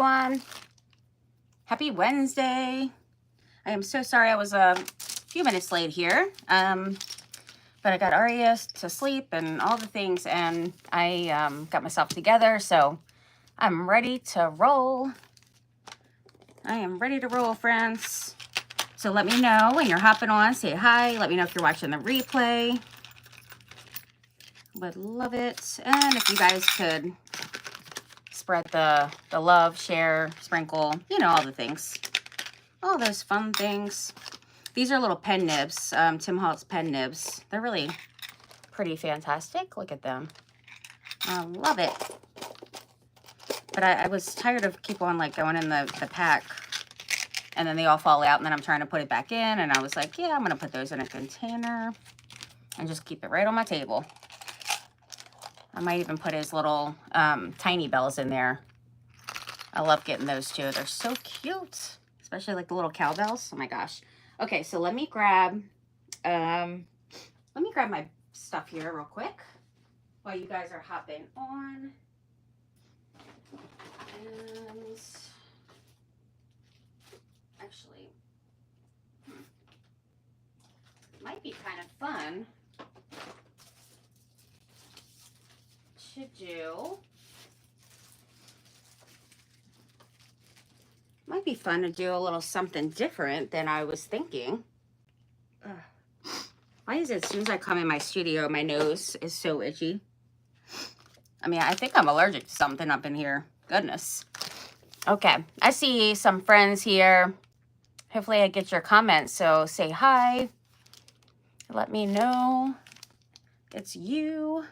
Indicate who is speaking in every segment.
Speaker 1: everyone. Happy Wednesday. I am so sorry I was a few minutes late here. But I got Aria to sleep and all the things, and I got myself together, so I'm ready to roll. I am ready to roll, friends. So let me know when you're hopping on. Say hi. Let me know if you're watching the replay. Would love it. And if you guys could spread the love, share, sprinkle, you know, all the things. All those fun things. These are little pen nibs, Tim Holtz pen nibs. They're really pretty fantastic. Look at them. I love it. But I was tired of keep on like going in the pack and then they all fall out and then I'm trying to put it back in, and I was like, yeah, I'm going to put those in a container and just keep it right on my table. I might even put his little tiny bells in there. I love getting those too. They're so cute, especially like the little cowbells. Oh my gosh. Okay, so let me grab my stuff here real quick while you guys are hopping on. And actually, might be kind of fun to do. Might be fun to do a little something different than I was thinking. Why is it as soon as I come in my studio, my nose is so itchy? I mean, I think I'm allergic to something up in here. Goodness. Okay, I see some friends here. Hopefully I get your comments, so say hi. Let me know it's you.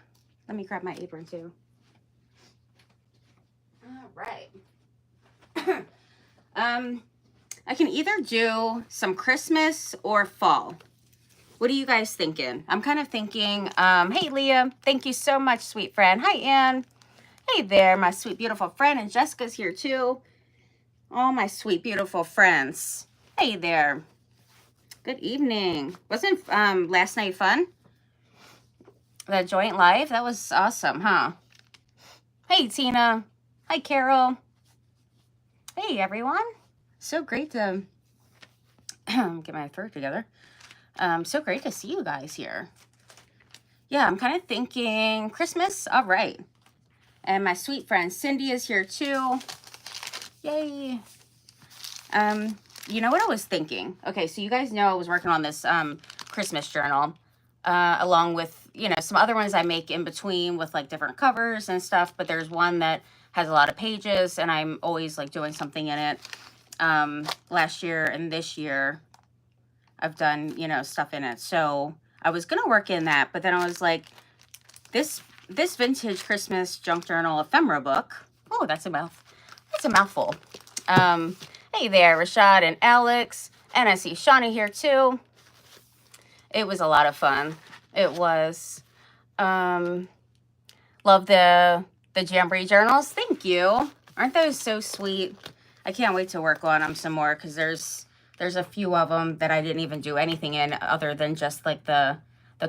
Speaker 1: Let me grab my apron too. All right. I can either do some Christmas or fall. What are you guys thinking? I'm kind of thinking, hey, Leah, thank you so much, sweet friend. Hi, Ann. Hey there, my sweet, beautiful friend. And Jessica's here, too. All my sweet, beautiful friends. Hey there. Good evening. Wasn't last night fun? The joint live? That was awesome, huh? Hey, Tina. Hi, Carol. Hey, everyone. So great to get my throat together. So great to see you guys here. Yeah, I'm kind of thinking Christmas. All right. And my sweet friend Cindy is here too. Yay. You know what I was thinking? Okay, so you guys know I was working on this Christmas journal along with, you know, some other ones I make in between with like different covers and stuff. But there's one that has a lot of pages and I'm always like doing something in it. Last year and this year I've done, you know, stuff in it. So I was going to work in that, but then I was like, this vintage Christmas junk journal ephemera book. Oh, that's a mouthful. Hey there, Rashad and Alex. And I see Shawnee here too. It was a lot of fun. It was, love the Jamboree journals. Thank you. Aren't those so sweet? I can't wait to work on them some more because there's a few of them that I didn't even do anything in other than just like the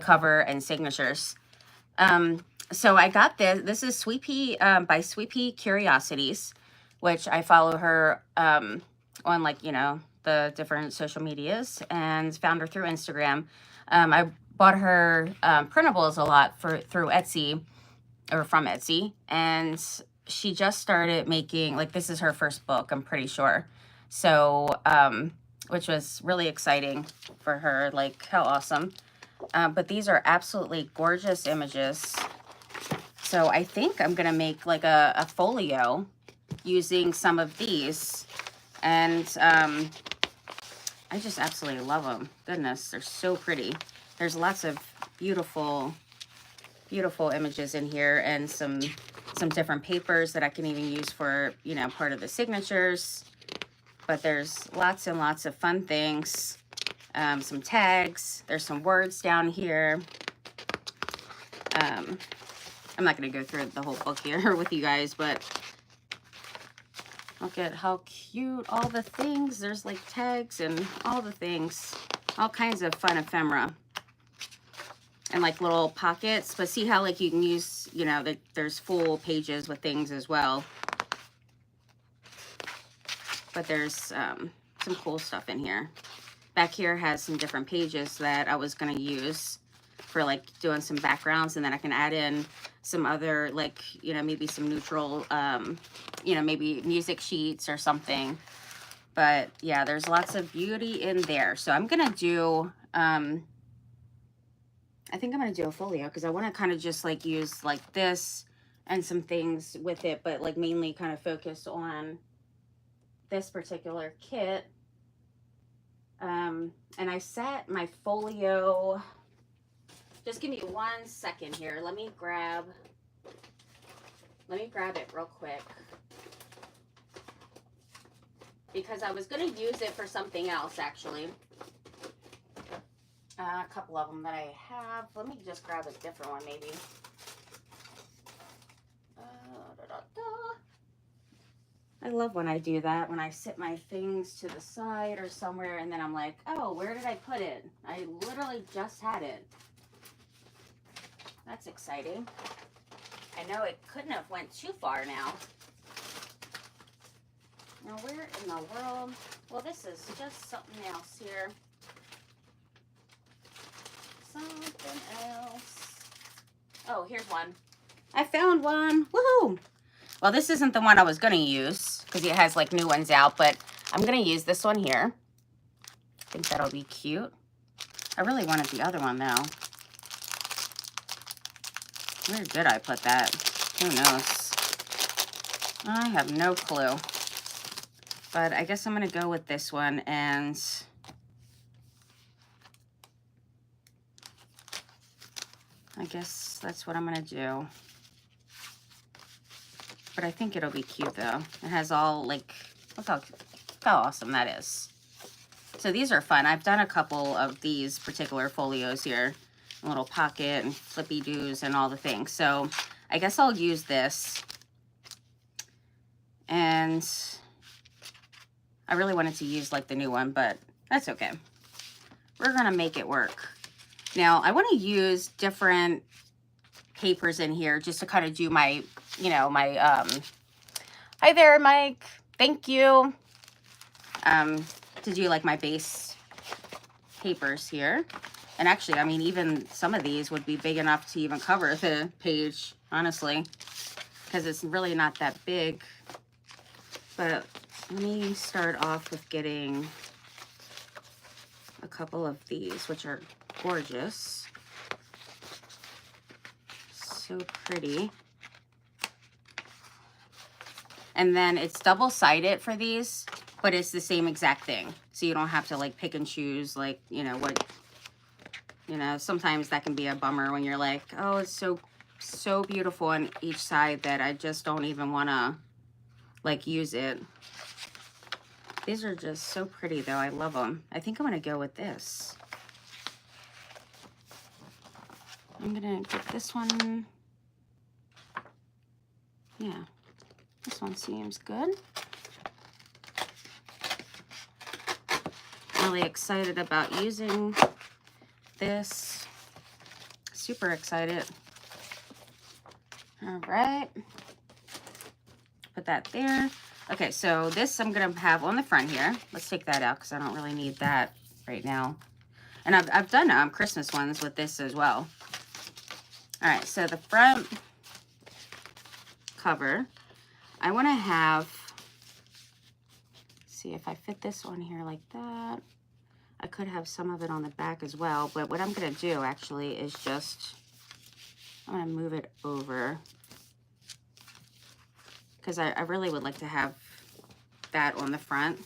Speaker 1: cover and signatures. So I got this. This is Sweet Pea by Sweet Pea Curiosities, which I follow her on like, you know, the different social medias and found her through Instagram. I bought her printables a lot through Etsy or from Etsy, and she just started making, like, this is her first book, I'm pretty sure. So, which was really exciting for her, like, how awesome. But these are absolutely gorgeous images. So I think I'm going to make like a folio using some of these. And I just absolutely love them. Goodness, they're so pretty. There's lots of beautiful, beautiful images in here and some different papers that I can even use for, you know, part of the signatures. But there's lots and lots of fun things. Some tags. There's some words down here. I'm not going to go through the whole book here with you guys, but look at how cute all the things. There's like tags and all the things. All kinds of fun ephemera. And like little pockets. But see how like you can use, you know, there's full pages with things as well. but there's some cool stuff in here. Back here has some different pages that I was going to use for like doing some backgrounds, and then I can add in some other, like, you know, maybe some neutral, you know, maybe music sheets or something. But yeah, there's lots of beauty in there. So I'm going to do, I think I'm going to do a folio because I want to kind of just like use like this and some things with it, but like mainly kind of focus on this particular kit. And I set my folio, just give me 1 second here. Let me grab it real quick, because I was going to use it for something else actually. A couple of them that I have. Let me just grab a different one maybe. I love when I do that, when I sit my things to the side or somewhere and then I'm like, oh, where did I put it? I literally just had it. That's exciting. I know it couldn't have went too far now. Now where in the world? Well, this is just something else here. Something else. Oh, here's one. I found one. Woohoo! Well, this isn't the one I was going to use because it has like new ones out, but I'm going to use this one here. I think that'll be cute. I really wanted the other one though. Where did I put that? Who knows? I have no clue. But I guess I'm going to go with this one, and I guess that's what I'm going to do. But I think it'll be cute though. It has all like, look how awesome that is. So these are fun. I've done a couple of these particular folios here. A little pocket and flippy doos and all the things. So I guess I'll use this. And I really wanted to use like the new one, but that's okay. We're gonna make it work. Now I want to use different papers in here just to kind of do my, you know, my hi there Mike, thank you, to do like my base papers here. And actually, I mean, even some of these would be big enough to even cover the page, honestly, because it's really not that big. But let me start off with getting a couple of these, which are gorgeous. So pretty. And then it's double-sided for these, but it's the same exact thing. So you don't have to like pick and choose, like, you know, what, you know, sometimes that can be a bummer when you're like, oh, it's so beautiful on each side that I just don't even want to like use it. These are just so pretty though. I love them. I think I'm going to go with this. I'm going to get this one. Yeah, this one seems good. Really excited about using this. Super excited. All right. Put that there. Okay, so this I'm going to have on the front here. Let's take that out because I don't really need that right now. And I've done Christmas ones with this as well. All right, so the front cover, I want to have, see if I fit this on here like that. I could have some of it on the back as well, but what I'm going to do actually is just, I'm going to move it over because I really would like to have that on the front.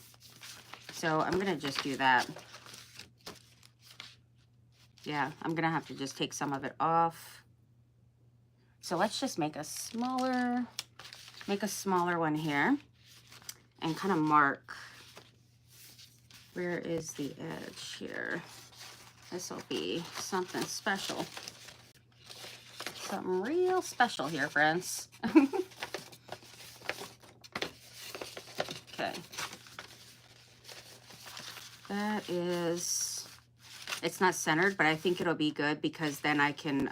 Speaker 1: So I'm going to just do that. Yeah, I'm going to have to just take some of it off. So let's just make a smaller one here and kind of mark, where is the edge here? This will be something special. Something real special here, friends. Okay. That is, it's not centered, but I think it'll be good because then I can,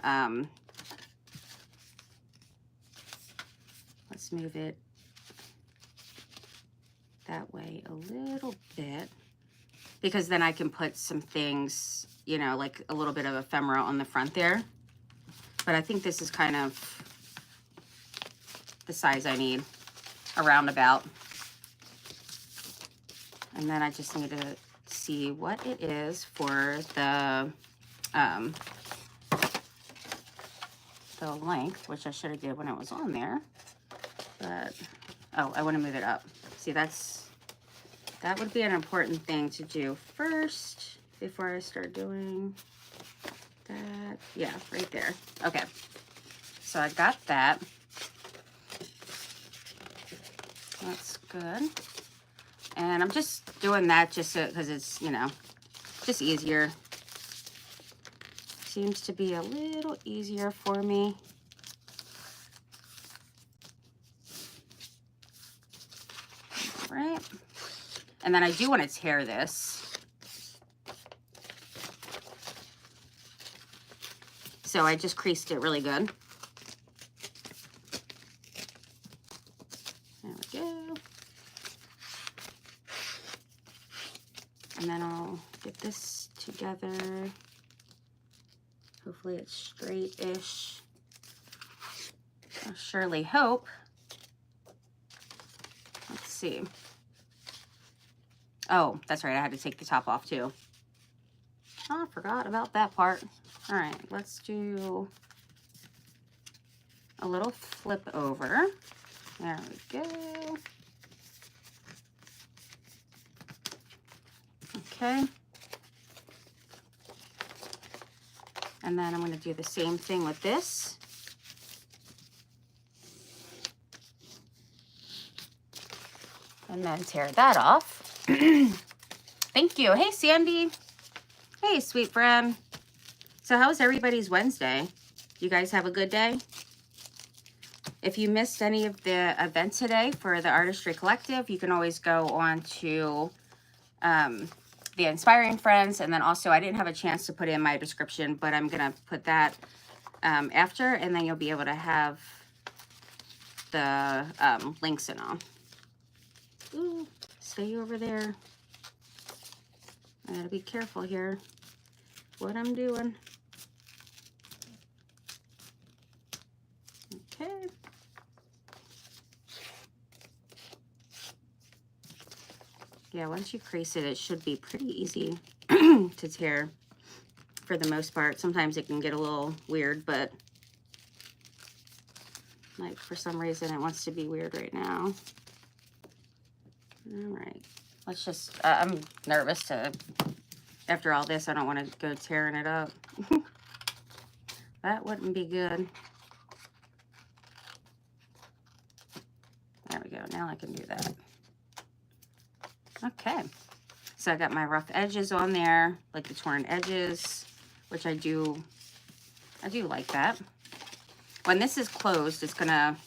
Speaker 1: let's move it that way a little bit, because then I can put some things, you know, like a little bit of ephemera on the front there. But I think this is kind of the size I need, around about. And then I just need to see what it is for the length, which I should have did when it was on there. But, oh, I want to move it up. See, that would be an important thing to do first before I start doing that. Yeah, right there. Okay. So I got that. That's good. And I'm just doing that just because it's, you know, just easier. Seems to be a little easier for me. All right. And then I do want to tear this. So I just creased it really good. There we go. And then I'll get this together. Hopefully it's straight-ish. I surely hope. Let's see. Oh, that's right. I had to take the top off too. Oh, I forgot about that part. All right, let's do a little flip over. There we go. Okay. And then I'm going to do the same thing with this. And then tear that off. Thank you. Hey, Sandy. Hey, sweet friend. So how's everybody's Wednesday? You guys have a good day? If you missed any of the event today for the Artistry Collective, you can always go on to the Inspiring Friends. And then also, I didn't have a chance to put in my description, but I'm going to put that after. And then you'll be able to have the links and all. Ooh, stay over there. I gotta be careful here what I'm doing. Okay. Yeah, once you crease it, it should be pretty easy to tear for the most part. Sometimes it can get a little weird, but like for some reason it wants to be weird right now. All right, let's just, I'm nervous to, after all this, I don't want to go tearing it up. That wouldn't be good. There we go, now I can do that. Okay, so I got my rough edges on there, like the torn edges, which I do like that. When this is closed, it's gonna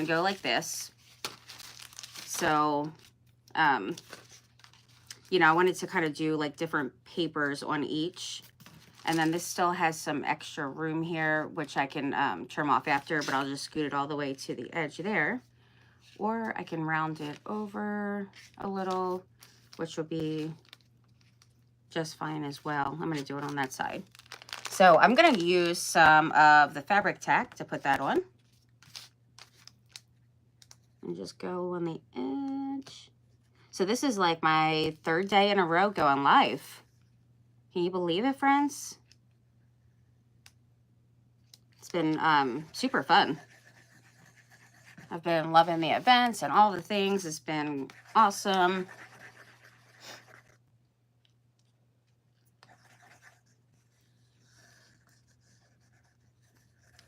Speaker 1: go like this. So, you know, I wanted to kind of do like different papers on each. And then this still has some extra room here, which I can trim off after, but I'll just scoot it all the way to the edge there. Or I can round it over a little, which will be just fine as well. I'm going to do it on that side. So I'm going to use some of the fabric tack to put that on. And just go on the edge. So this is like my 3rd day in a row going live. Can you believe it, friends? It's been super fun. I've been loving the events and all the things. It's been awesome.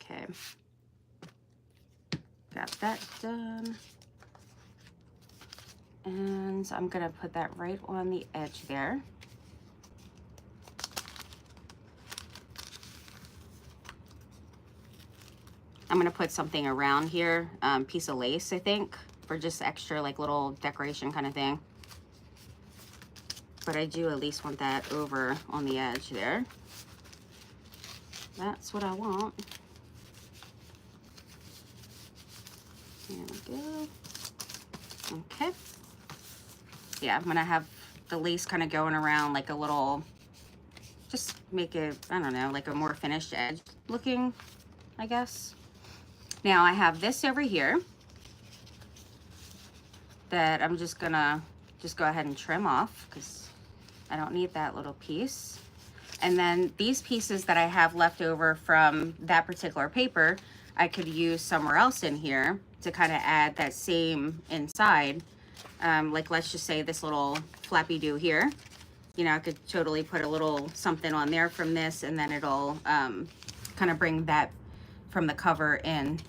Speaker 1: Okay. Got that done. And I'm going to put that right on the edge there. I'm going to put something around here, piece of lace, I think, for just extra like little decoration kind of thing. But I do at least want that over on the edge there. That's what I want. There we go. Okay. Yeah, I'm gonna have the lace kind of going around like a little, just make it, I don't know, like a more finished edge looking, I guess. Now I have this over here that I'm just gonna go ahead and trim off because I don't need that little piece. And then these pieces that I have left over from that particular paper, I could use somewhere else in here to kind of add that same inside. Like let's just say this little flappy do here. You know, I could totally put a little something on there from this, and then it'll kind of bring that from the cover in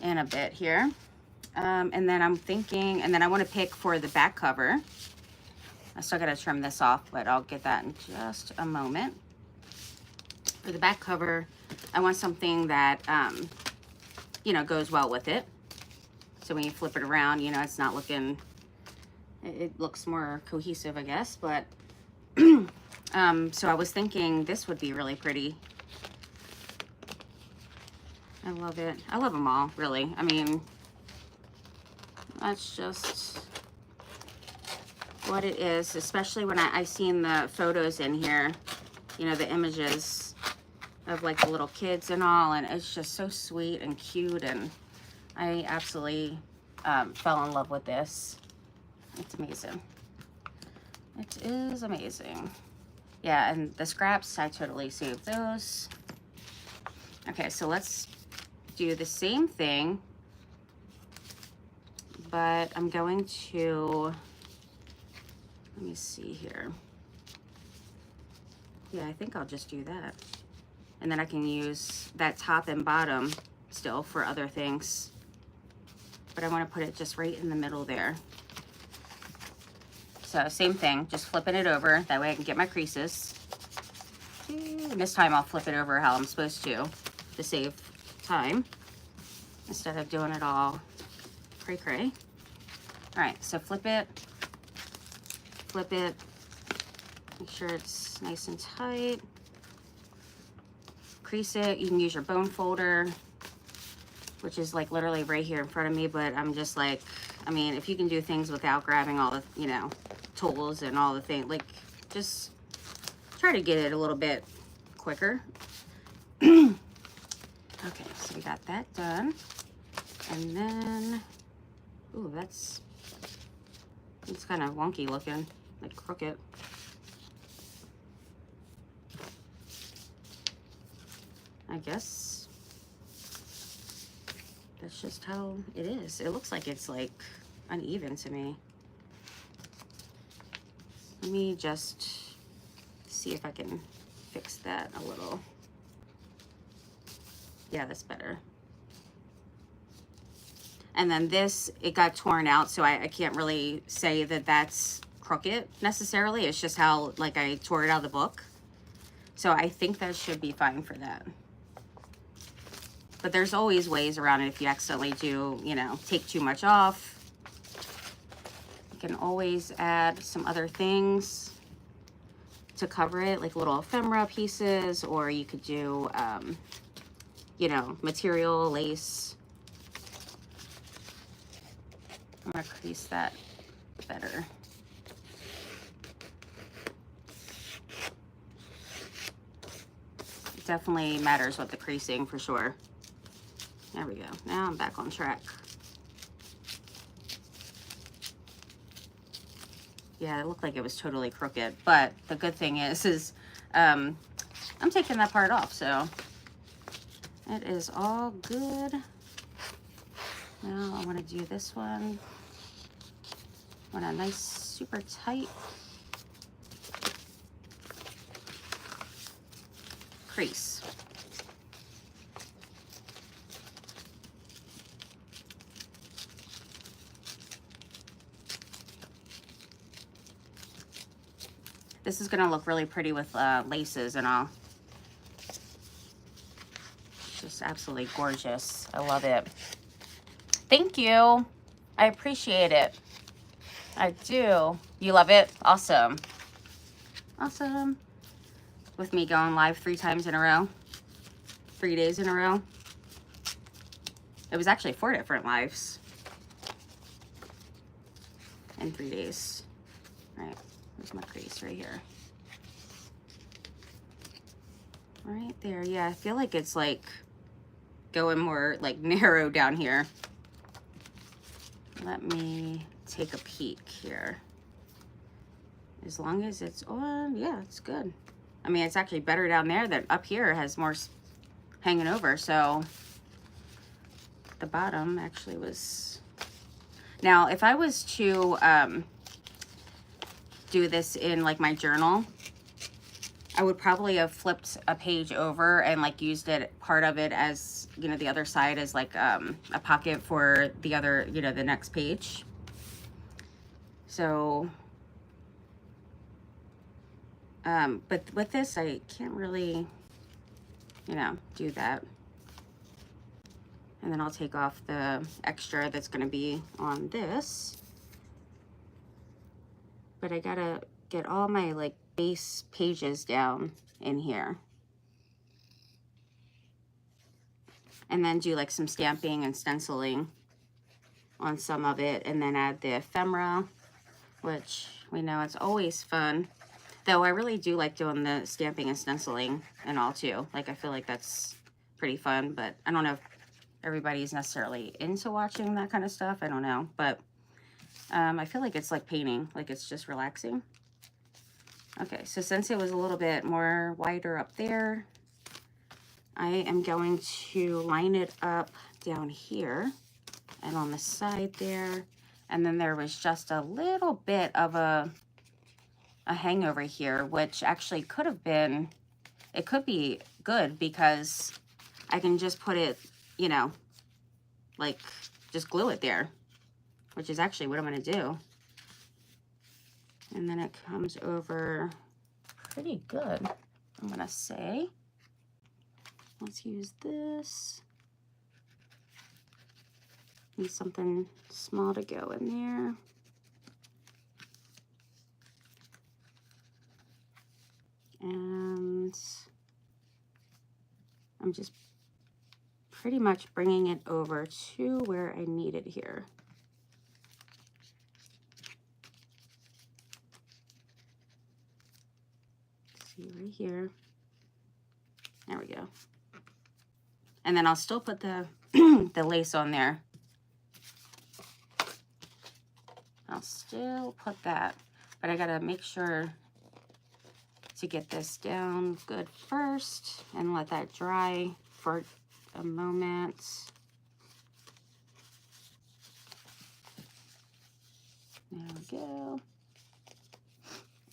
Speaker 1: a bit here. And then I'm thinking, and then I want to pick for the back cover. I still got to trim this off, but I'll get that in just a moment. For the back cover, I want something that, you know, goes well with it. So when you flip it around, you know, it's not looking, it looks more cohesive, I guess. But, so I was thinking this would be really pretty. I love it. I love them all, really. I mean, that's just what it is, especially when I seen the photos in here, you know, the images of like the little kids and all, and it's just so sweet and cute, and I absolutely fell in love with this. It's amazing. It is amazing. Yeah, and the scraps, I totally saved those. Okay, so let's do the same thing, but I'm going to, let me see here. Yeah, I think I'll just do that. And then I can use that top and bottom still for other things. But I want to put it just right in the middle there. So same thing, just flipping it over. That way I can get my creases. And this time I'll flip it over how I'm supposed to save time, instead of doing it all cray-cray. All right, so flip it, make sure it's nice and tight. Crease it. You can use your bone folder, which is like literally right here in front of me, but I'm just like, I mean, if you can do things without grabbing all the, you know, tools and all the things, like just try to get it a little bit quicker. Okay, so we got that done. And then, ooh, it's kind of wonky looking, like crooked. I guess that's just how it is. It looks like it's like uneven to me. Let me just see if I can fix that a little. Yeah, that's better. And then this, it got torn out, so I can't really say that that's crooked necessarily. It's just how, like, I tore it out of the book. So I think that should be fine for that. But there's always ways around it if you accidentally do, you know, take too much off. You can always add some other things to cover it, like little ephemera pieces, or you could do, you know, material, lace. I'm gonna crease that better. It definitely matters with the creasing for sure. There we go. Now I'm back on track. Yeah, it looked like it was totally crooked, but the good thing is I'm taking that part off, so it is all good. Now I want to do this one. I want a nice, super tight crease. This is going to look really pretty with laces and all. Just absolutely gorgeous. I love it. Thank you. I appreciate it. I do. You love it? Awesome. Awesome. With me going live 3 times in a row. 3 days in a row. It was actually 4 different lives. in 3 days. All right, there's my crease right here. Right there. Yeah, I feel like it's like going more like narrow down here. Let me take a peek here. As long as it's on, yeah, it's good. I mean, it's actually better down there than up here. It has more hanging over. So the bottom actually was. Now, if I was to do this in like my journal, I would probably have flipped a page over and like used it, part of it as, you know, the other side as like a pocket for the other, you know, the next page. So, but with this, I can't really, you know, do that. And then I'll take off the extra that's going to be on this. But I gotta get all my like base pages down in here. And then do like some stamping and stenciling on some of it, and then add the ephemera, which we know it's always fun. Though I really do like doing the stamping and stenciling and all too. Like I feel like that's pretty fun, but I don't know if everybody's necessarily into watching that kind of stuff. I don't know, but I feel like it's like painting, like it's just relaxing. Okay, so since it was a little bit more wider up there, I am going to line it up down here and on the side there. And then there was just a little bit of a hangover here, which actually could have been, it could be good because I can just put it, you know, like just glue it there, which is actually what I'm going to do. And then it comes over pretty good, I'm going to say. Let's use this. Need something small to go in there. And I'm just pretty much bringing it over to where I need it here. See right here. There we go. And then I'll still put the the lace on there. I'll still put that, but I gotta make sure to get this down good first and let that dry for a moment. There we go.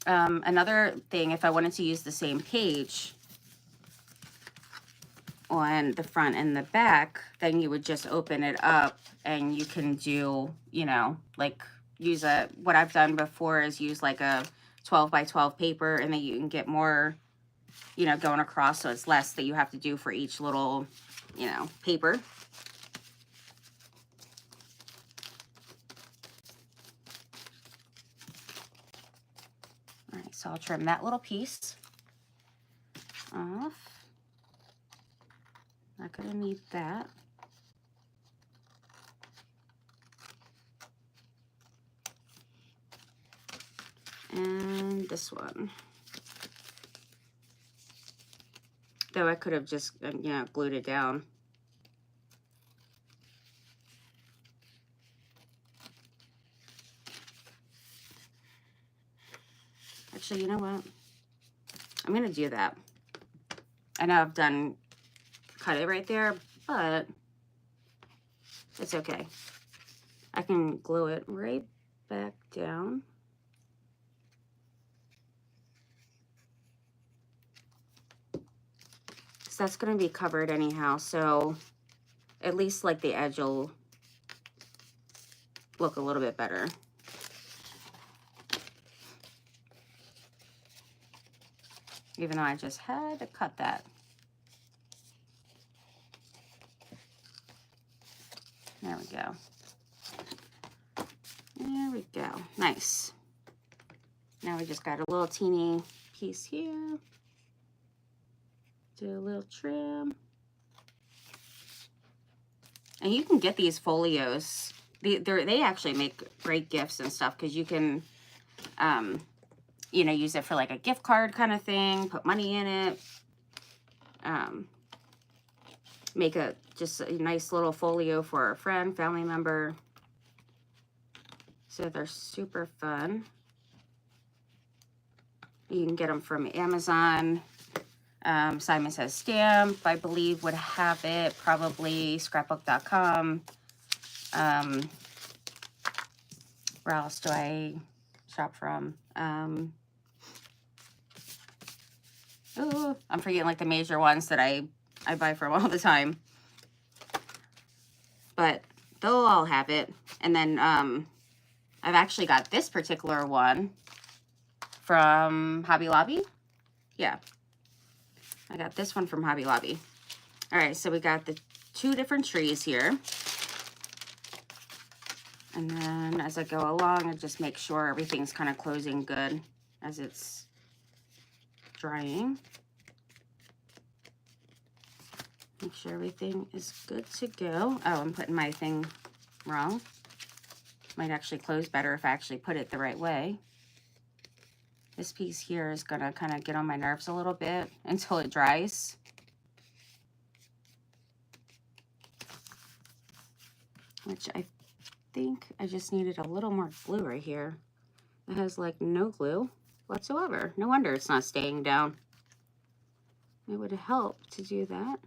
Speaker 1: Another thing, if I wanted to use the same page on the front and the back, then you would just open it up and you can do, you know, like use what I've done before is use like a 12 by 12 paper, and then you can get more, you know, going across, so it's less that you have to do for each little, you know, paper. All right, so I'll trim that little piece off. Not gonna need that. And this one. Though I could have just, you know, glued it down. Actually, you know what? I'm gonna do that. I know I've cut it right there, but it's okay. I can glue it right back down. So that's going to be covered anyhow, so at least like the edge will look a little bit better. Even though I just had to cut that. There we go. There we go. Nice. Now we just got a little teeny piece here. Do a little trim. And you can get these folios they actually make great gifts and stuff, because you can, you know, use it for like a gift card kind of thing, put money in it, make just a nice little folio for a friend, family member. So they're super fun. You can get them from Amazon. Simon Says Stamp, I believe, would have it. Probably scrapbook.com. Where else do I shop from? Oh, I'm forgetting like the major ones that I buy from all the time. But they'll all have it. And then I've actually got this particular one from Hobby Lobby. Yeah. I got this one from Hobby Lobby. All right, so we got the 2 different trees here. And then as I go along, I just make sure everything's kind of closing good as it's drying. Make sure everything is good to go. Oh, I'm putting my thing wrong. Might actually close better if I actually put it the right way. This piece here is gonna kind of get on my nerves a little bit until it dries. Which I think I just needed a little more glue right here. It has like no glue whatsoever. No wonder it's not staying down. It would help to do that.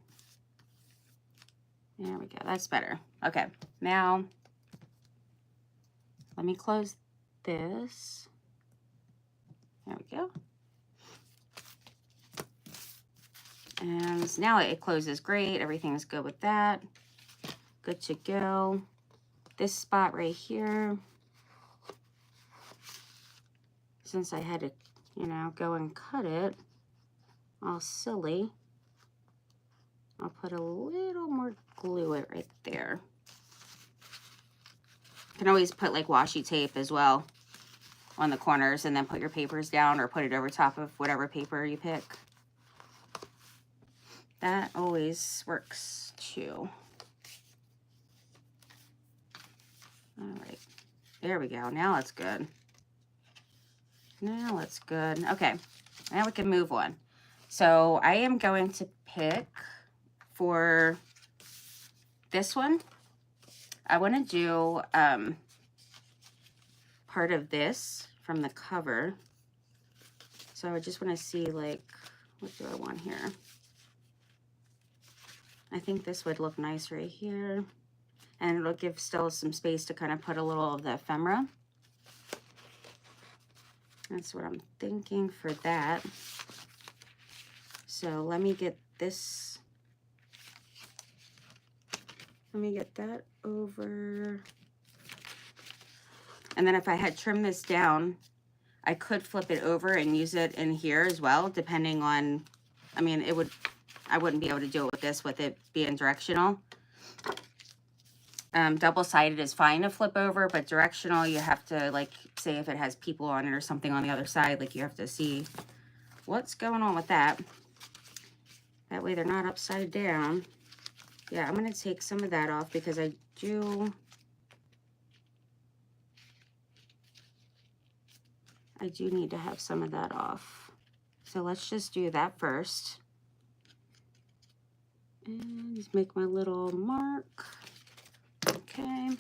Speaker 1: There we go, that's better. Okay, now let me close this. There we go. And now it closes great. Everything's good with that. Good to go. This spot right here, since I had to, you know, go and cut it all silly, I'll put a little more glue it right there. You can always put like washi tape as well on the corners, and then put your papers down or put it over top of whatever paper you pick. That always works too. All right, there we go. Now it's good. Now it's good. Okay, now we can move on. So I am going to pick for this one. I want to do part of this from the cover. So I just want to see, like, what do I want here? I think this would look nice right here. And it'll give still some space to kind of put a little of the ephemera. That's what I'm thinking for that. So let me get this. Let me get that over. And then if I had trimmed this down, I could flip it over and use it in here as well, depending on, I mean, I wouldn't be able to do it with this, with it being directional. Double-sided is fine to flip over, but directional, you have to, like, say if it has people on it or something on the other side, like, you have to see what's going on with that. That way they're not upside down. Yeah, I'm going to take some of that off because I do need to have some of that off. So let's just do that first. And just make my little mark. Okay.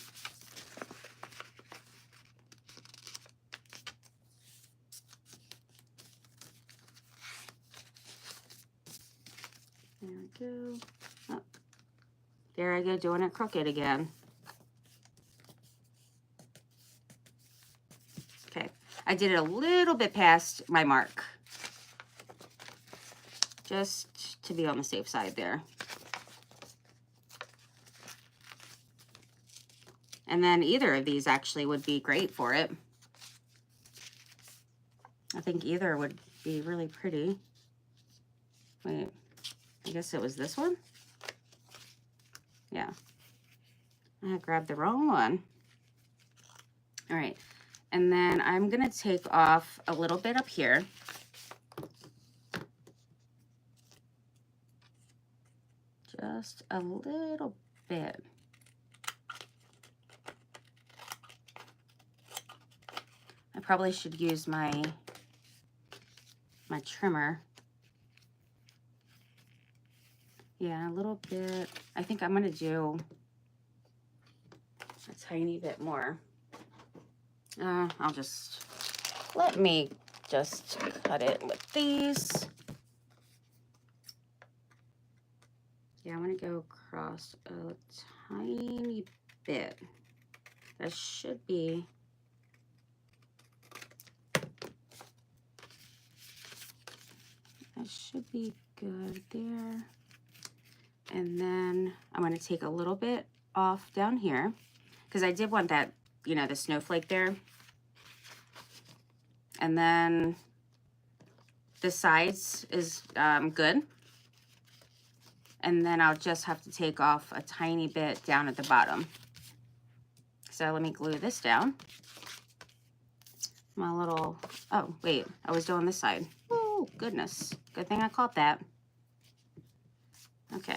Speaker 1: There we go. Oh, there I go, doing it crooked again. Okay, I did it a little bit past my mark, just to be on the safe side there. And then either of these actually would be great for it. I think either would be really pretty. Wait, I guess it was this one? Yeah. I grabbed the wrong one. All right. And then I'm going to take off a little bit up here. Just a little bit. I probably should use my trimmer. Yeah, a little bit. I think I'm gonna do a tiny bit more. I'll just, let me just cut it with these. Yeah, I'm gonna go across a tiny bit. That should be, good there. And then I'm gonna take a little bit off down here because I did want that, you know, the snowflake there. And then the sides is good. And then I'll just have to take off a tiny bit down at the bottom. So let me glue this down. My little, oh wait, I was doing this side. Oh goodness, good thing I caught that. Okay,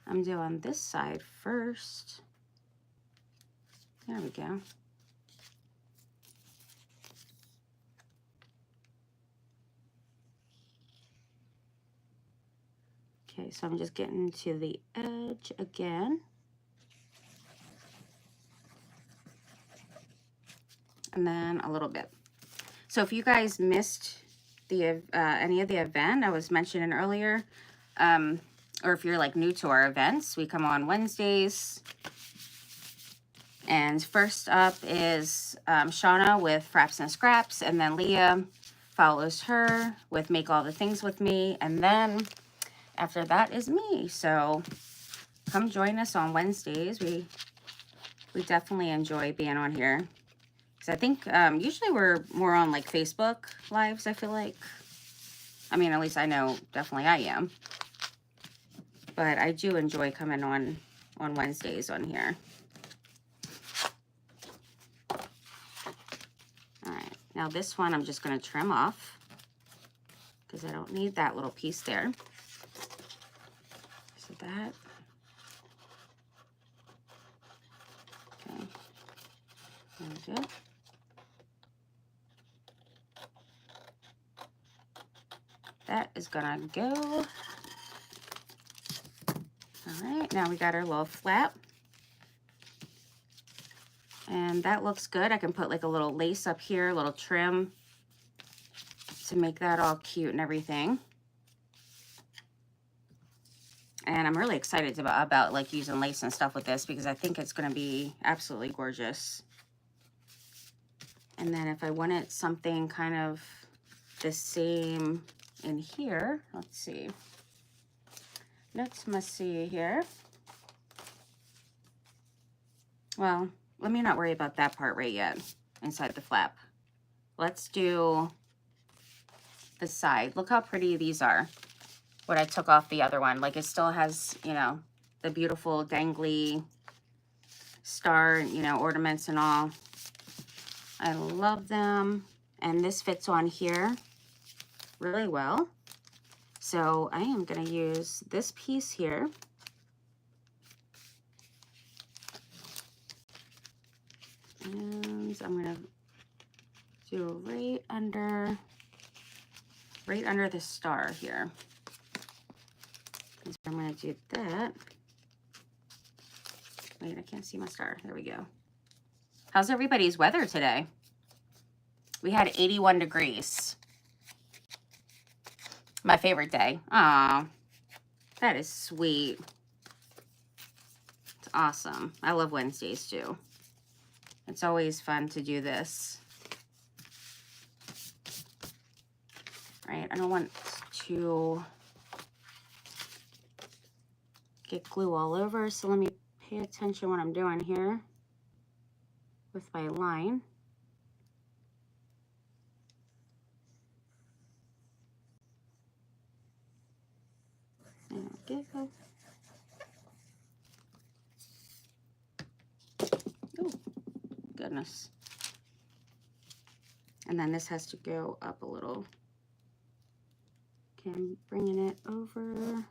Speaker 1: I'm doing this side first. There we go. Okay, so I'm just getting to the edge again. And then a little bit. So if you guys missed the any of the event I was mentioning earlier, or if you're like new to our events, we come on Wednesdays. And first up is Shauna with Frapps Scraps, and then Leah follows her with Make All the Things With Me, and then after that is me. So come join us on Wednesdays. We definitely enjoy being on here. Because I think usually we're more on like Facebook Lives, I feel like. I mean, at least I know definitely I am. But I do enjoy coming on Wednesdays on here. All right, now this one I'm just going to trim off because I don't need that little piece there. So that, okay, there we go. That is gonna go. All right, now we got our little flap. And that looks good. I can put like a little lace up here, a little trim to make that all cute and everything. And I'm really excited about like using lace and stuff with this because I think it's gonna be absolutely gorgeous. And then if I wanted something kind of the same in here, let's see. Let's see here. Well, let me not worry about that part right yet inside the flap. Let's do the side. Look how pretty these are. What I took off the other one. Like it still has, you know, the beautiful dangly star, you know, ornaments and all. I love them. And this fits on here really well. So I am going to use this piece here. And I'm going to do right under the star here. So I'm going to do that. Wait, I can't see my star. There we go. How's everybody's weather today? We had 81 degrees. My favorite day. Aw, that is sweet. It's awesome. I love Wednesdays too. It's always fun to do this. Right, I don't want to get glue all over, so let me pay attention what I'm doing here with my line. There we go. Oh, goodness. And then this has to go up a little. Okay, I'm bringing it over.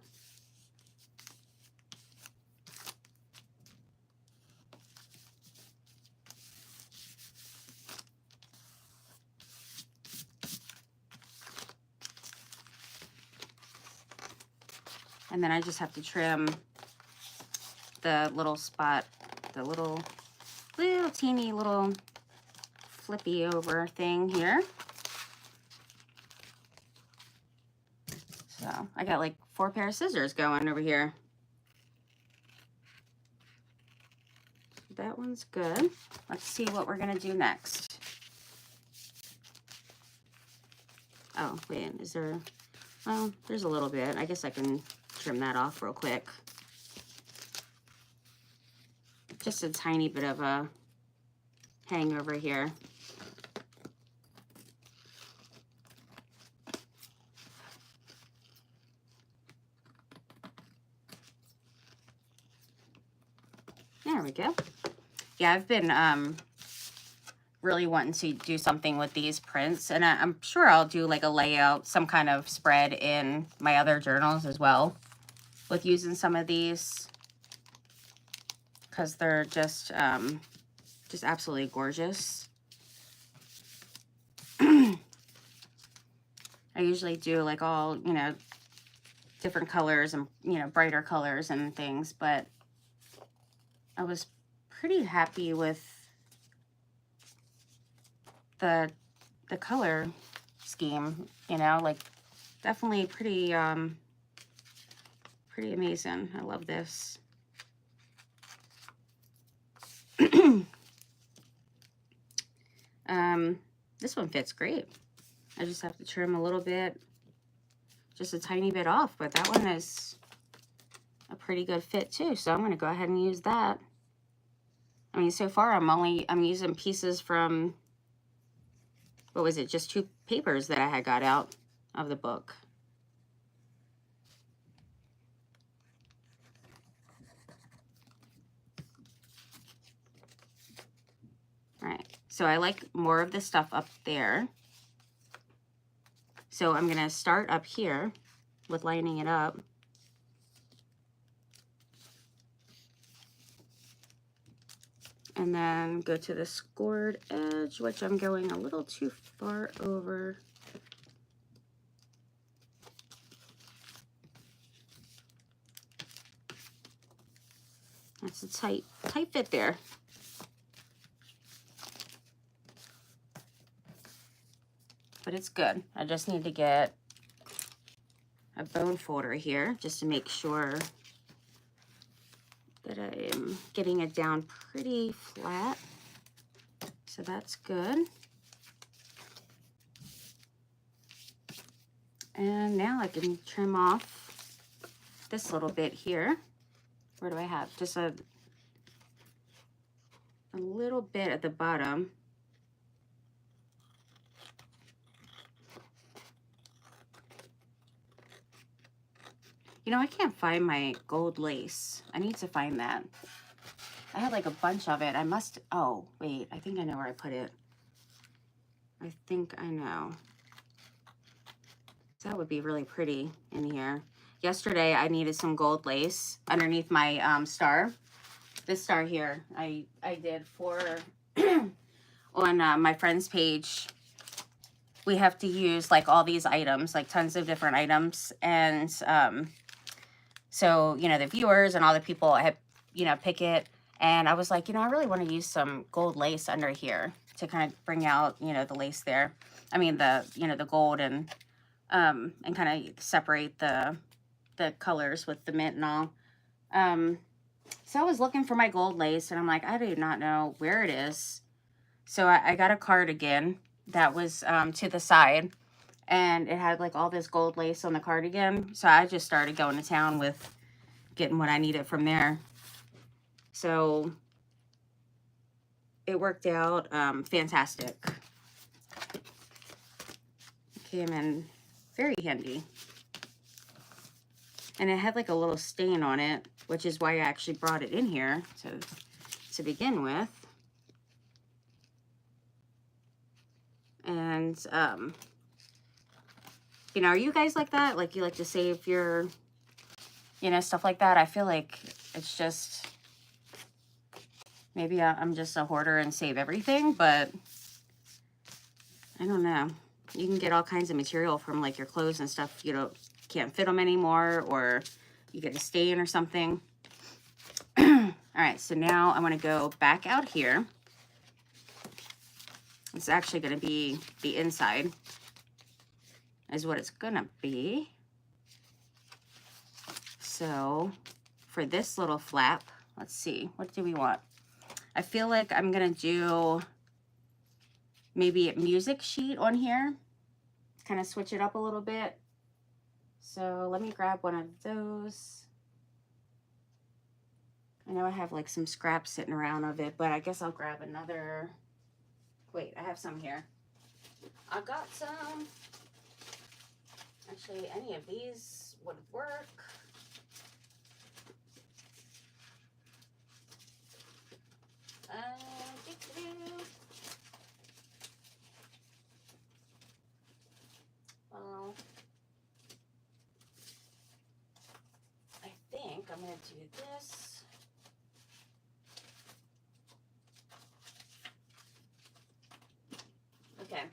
Speaker 1: And then I just have to trim the little spot, the little teeny little flippy over thing here. So I got like 4 pair of scissors going over here. That one's good. Let's see what we're gonna do next. Oh, wait, is there, well, there's a little bit. I guess I can trim that off real quick. Just a tiny bit of a hangover here. There we go. Yeah, I've been really wanting to do something with these prints, and I'm sure I'll do like a layout, some kind of spread in my other journals as well with using some of these, because they're just absolutely gorgeous. I usually do like all, you know, different colors and, you know, brighter colors and things, but I was pretty happy with the color scheme, you know, like definitely pretty pretty amazing. I love this. This one fits great. I just have to trim a little bit, just a tiny bit off, but that one is a pretty good fit too, so I'm going to go ahead and use that. I mean, so far I'm using pieces from, what was it, just 2 papers that I had got out of the book. All right, so I like more of the stuff up there. So I'm going to start up here with lining it up. And then go to the scored edge, which I'm going a little too far over. That's a tight fit there. But it's good. I just need to get a bone folder here just to make sure that I am getting it down pretty flat. So that's good. And now I can trim off this little bit here. Where do I have? Just a little bit at the bottom. You know, I can't find my gold lace. I need to find that. I had like a bunch of it. I must, oh, wait, I think I know where I put it. I think I know. That would be really pretty in here. Yesterday, I needed some gold lace underneath my star. This star here, I did for, on my friend's page. We have to use like all these items, like tons of different items. And so, you know, the viewers and all the people have, you know, pick it. And I was like, you know, I really want to use some gold lace under here to kind of bring out, you know, the lace there. I mean, the, you know, the gold and kind of separate the colors with the mint and all. So I was looking for my gold lace and I'm like, I do not know where it is. So I got a cardigan that was to the side. And it had like all this gold lace on the cardigan. So I just started going to town with getting what I needed from there. So it worked out fantastic. It came in very handy. And it had like a little stain on it, which is why I actually brought it in here to begin with. And you know, are you guys like that? Like you like to save your, you know, stuff like that? I feel like it's just, maybe I'm just a hoarder and save everything, but I don't know. You can get all kinds of material from like your clothes and stuff. You can't fit them anymore, or you get a stain or something. All right, so now I'm going to go back out here. It's actually going to be the inside is what it's going to be. So for this little flap, let's see, what do we want? I feel like I'm going to do maybe a music sheet on here, kind of switch it up a little bit. So let me grab one of those. I know I have like some scraps sitting around of it, but I guess I'll grab another. Wait, I have some here. I got some. Actually, any of these would work. Well, I think I'm going to do this. Okay.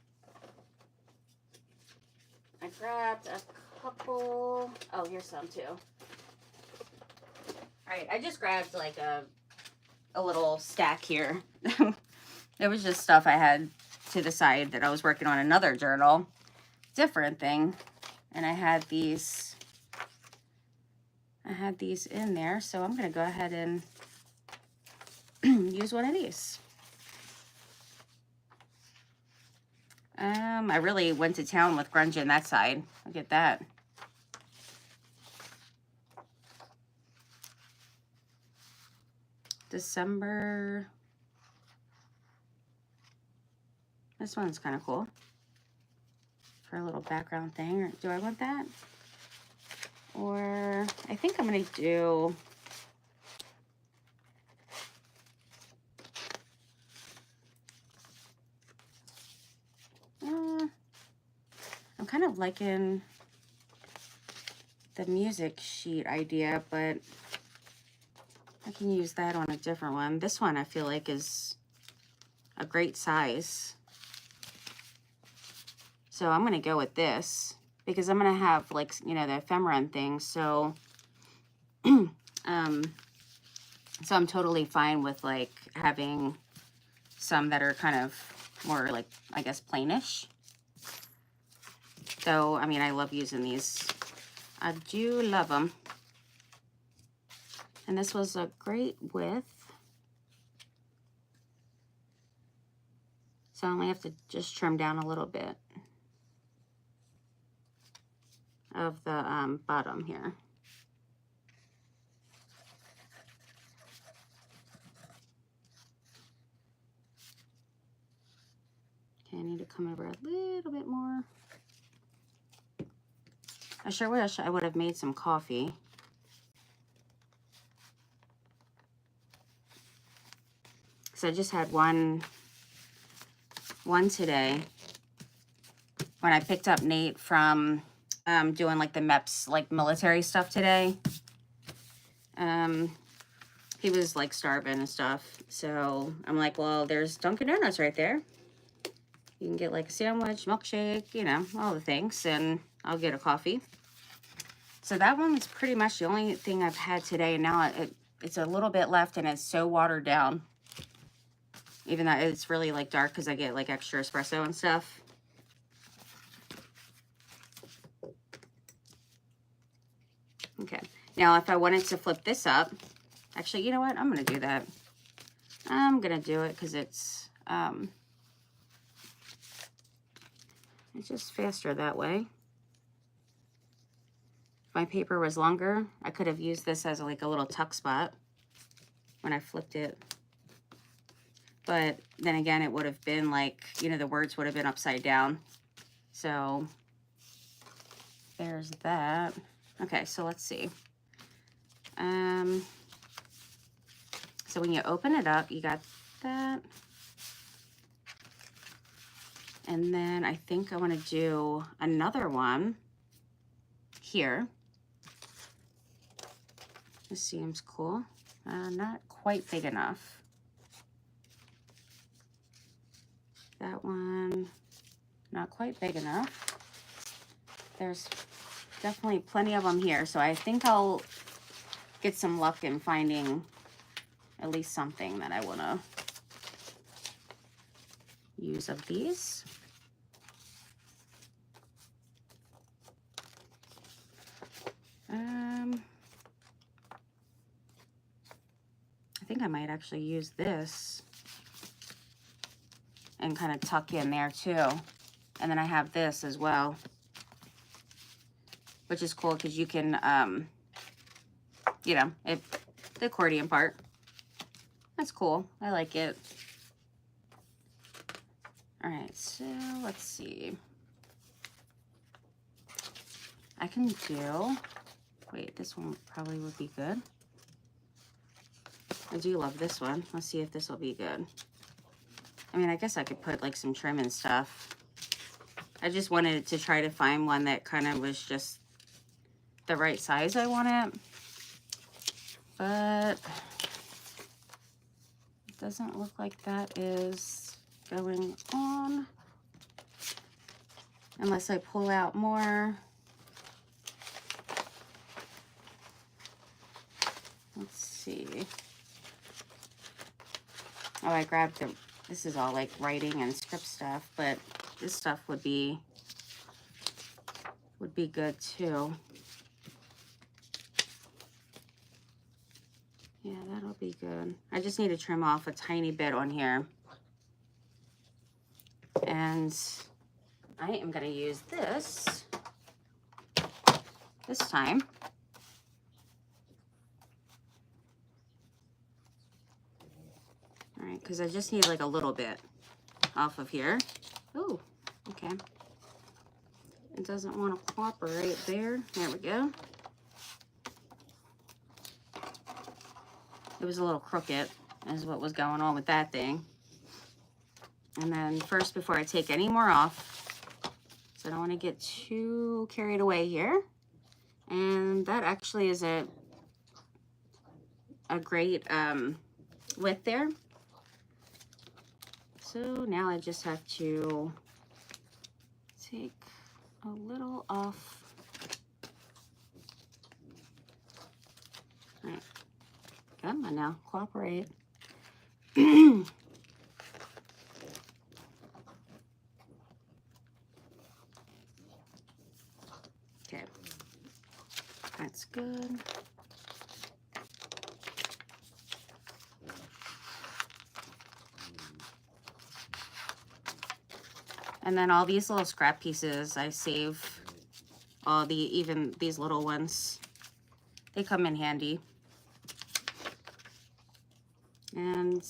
Speaker 1: I grabbed a couple. Oh, here's some too. All right, I just grabbed like a little stack here. It was just stuff I had to the side that I was working on another journal, different thing, and I had these in there, so I'm gonna go ahead and use one of these. I really went to town with grunge in that side. Look at that. December. This one's kind of cool for a little background thing. Or do I want that? Or I think I'm going to do I'm kind of liking the music sheet idea, but I can use that on a different one. This one I feel like is a great size. So I'm going to go with this because I'm going to have like, you know, the ephemera and things. So, so I'm totally fine with like having some that are kind of more like, I guess, plainish. So, I mean, I love using these. I do love them. And this was a great width. So I only have to just trim down a little bit of the bottom here. Okay, I need to come over a little bit more. I sure wish I would have made some coffee. So I just had one today when I picked up Nate from doing like the MEPS like military stuff today. He was like starving and stuff. So I'm like, well, there's Dunkin' Donuts right there. You can get like a sandwich, milkshake, you know, all the things, and I'll get a coffee. So that one was pretty much the only thing I've had today. And now it's a little bit left and it's so watered down. Even though it's really like dark because I get like extra espresso and stuff. Okay. Now if I wanted to flip this up, actually, you know what? I'm going to do that. I'm going to do it because it's just faster that way. If my paper was longer, I could have used this as like a little tuck spot when I flipped it. But then again, it would have been like, you know, the words would have been upside down. So there's that. Okay, so let's see. So when you open it up, you got that. And then I think I want to do another one here. This seems cool. Not quite big enough. That one, not quite big enough. There's definitely plenty of them here. So I think I'll get some luck in finding at least something that I want to use of these. I think I might actually use this and kind of tuck in there too. And then I have this as well, which is cool because you can, you know, the accordion part. That's cool. I like it. All right, so let's see. I can do, wait, this one probably would be good. I do love this one. Let's see if this will be good. I mean, I guess I could put like some trim and stuff. I just wanted to try to find one that kind of was just the right size I wanted. But it doesn't look like that is going on. Unless I pull out more. Let's see. Oh, I grabbed the, this is all like writing and script stuff, but this stuff would be good too. Yeah, that'll be good. I just need to trim off a tiny bit on here. And I am gonna use this time. All right, because I just need like a little bit off of here. Oh, okay. It doesn't want to cooperate there. There we go. It was a little crooked, is what was going on with that thing. And then first, before I take any more off, so I don't want to get too carried away here. And that actually is a great width there. So now I just have to take a little off. All right, come on now, cooperate. Okay, that's good. And then all these little scrap pieces, I save all the, even these little ones. They come in handy. And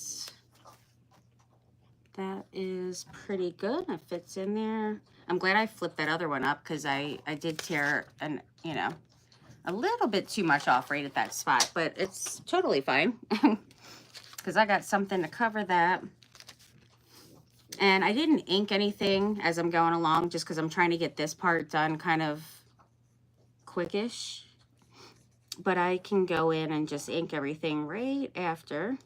Speaker 1: that is pretty good. It fits in there. I'm glad I flipped that other one up because I did tear an, you know, a little bit too much off right at that spot, but it's totally fine because I got something to cover that. And I didn't ink anything as I'm going along just because I'm trying to get this part done kind of quickish. But I can go in and just ink everything right after.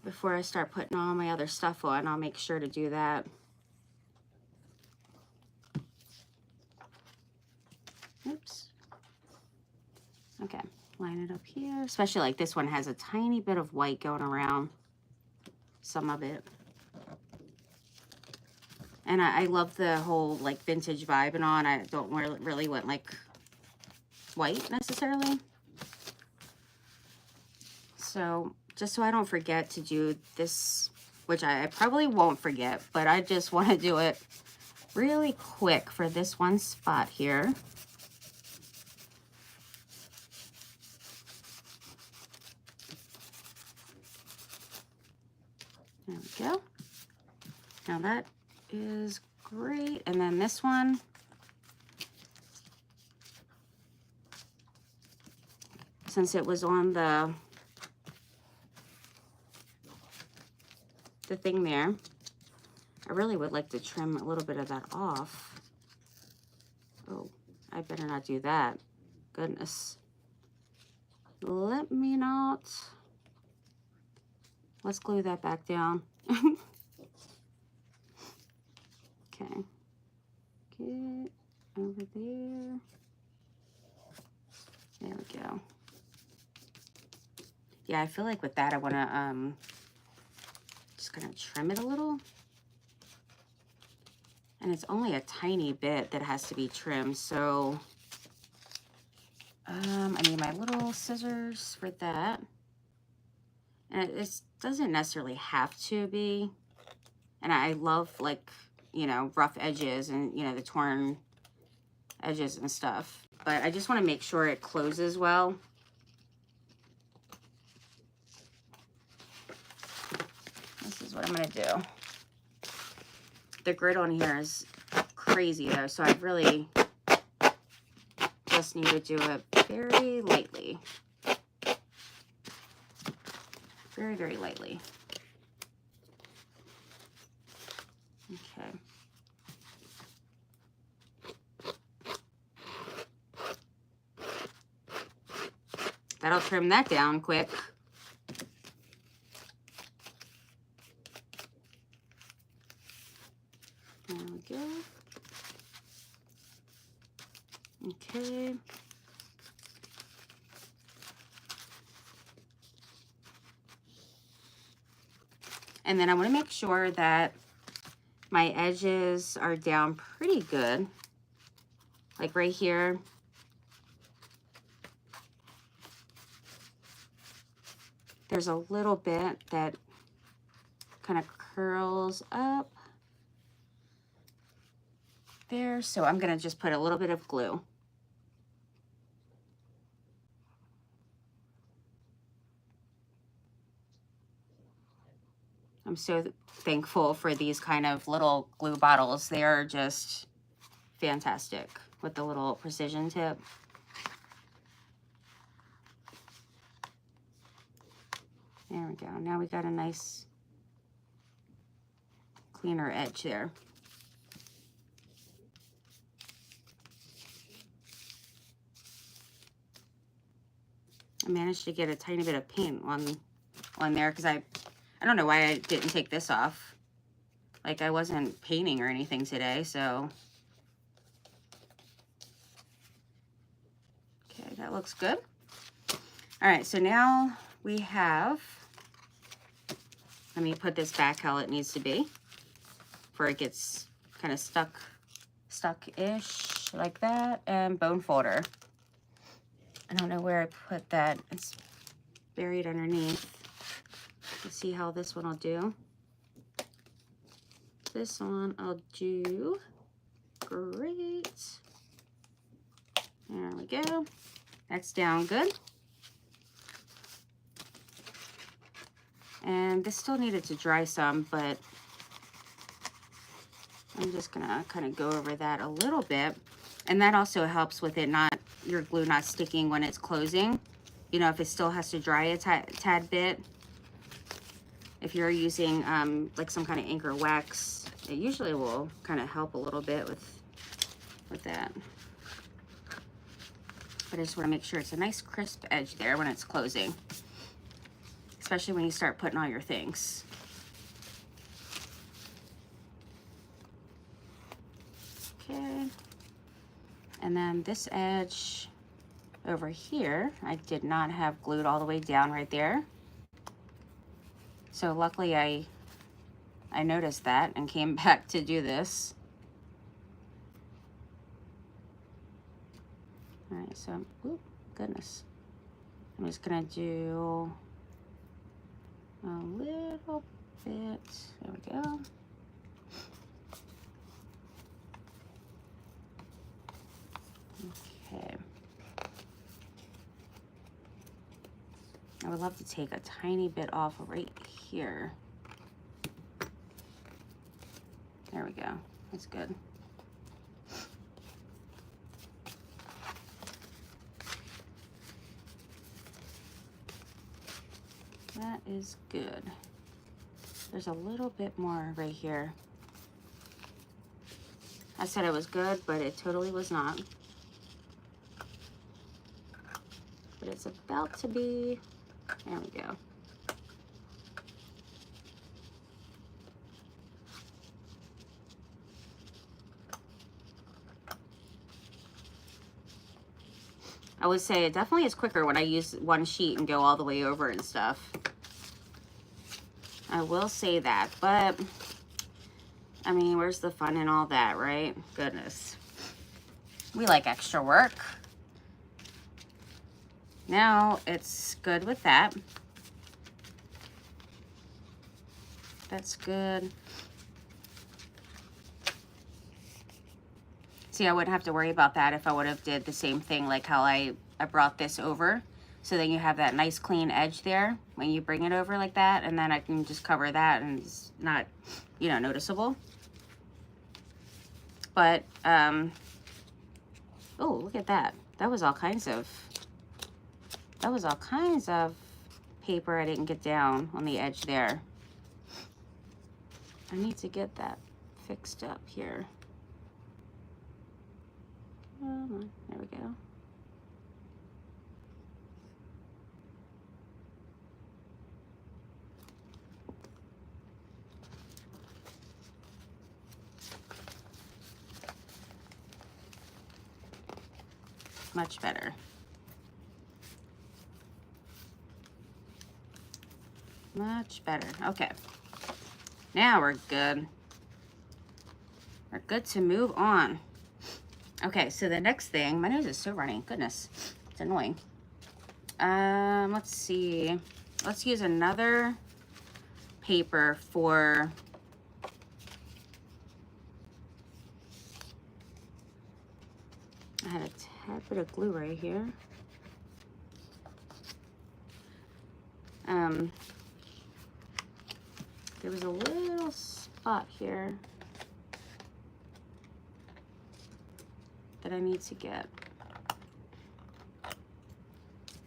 Speaker 1: Before I start putting all my other stuff on, I'll make sure to do that. Oops. Okay. Line it up here, especially like this one has a tiny bit of white going around some of it. And I love the whole like vintage vibe and on. I don't really want like white necessarily. So just so I don't forget to do this, which I probably won't forget, but I just want to do it really quick for this one spot here. There we go. Now that is great. And then this one, since it was on the thing there, I really would like to trim a little bit of that off. Oh, I better not do that. Goodness. Let me not. Let's glue that back down. Okay. bit over there. There we go. Yeah, I feel like with that I want to just gonna trim it a little. And it's only a tiny bit that has to be trimmed, so I need my little scissors for that. And it doesn't necessarily have to be. And I love, like, you know, rough edges and, you know, the torn edges and stuff. But I just want to make sure it closes well. This is what I'm going to do. The grid on here is crazy, though, so I really just need to do it very lightly. Very, very lightly. Okay. That'll trim that down quick. There we go. Okay. And then I want to make sure that my edges are down pretty good. Like right here. There's a little bit that kind of curls up there. So I'm going to just put a little bit of glue. I'm so thankful for these kind of little glue bottles. They are just fantastic with the little precision tip. There we go. Now we got a nice cleaner edge there. I managed to get a tiny bit of paint on there because I don't know why I didn't take this off. Like, I wasn't painting or anything today, so. Okay, that looks good. All right, so now we have, let me put this back how it needs to be before it gets kind of stuck-ish like that. And bone folder. I don't know where I put that. It's buried underneath. Let's see how this one will do. This one I'll do great. There we go. That's down good. And this still needed to dry some, but I'm just gonna kind of go over that a little bit. And that also helps with it not, your glue not sticking when it's closing. You know, if it still has to dry a tad bit. If you're using like some kind of ink or wax, it usually will kind of help a little bit with that. But I just want to make sure it's a nice crisp edge there when it's closing, especially when you start putting all your things. Okay, and then this edge over here, I did not have glued all the way down right there. So luckily I noticed that and came back to do this. All right, so, oh goodness. I'm just gonna do a little bit, there we go. Okay. I would love to take a tiny bit off right here. There we go. That's good. That is good. There's a little bit more right here. I said it was good, but it totally was not. But it's about to be. There we go. I would say it definitely is quicker when I use one sheet and go all the way over and stuff. I will say that, but I mean, where's the fun in all that, right? Goodness. We like extra work. Now it's good with that. That's good. See, I wouldn't have to worry about that if I would have did the same thing like how I brought this over. So then you have that nice clean edge there when you bring it over like that, and then I can just cover that and it's not, you know, noticeable. But, oh, look at that. That was all kinds of paper I didn't get down on the edge there. I need to get that fixed up here. Come on, there we go. Much better. Much better. Okay. Now we're good. We're good to move on. Okay, so the next thing, my nose is so running. Goodness, it's annoying. Let's see. Let's use another paper for I had a tad bit of glue right here. There was a little spot here that I need to get.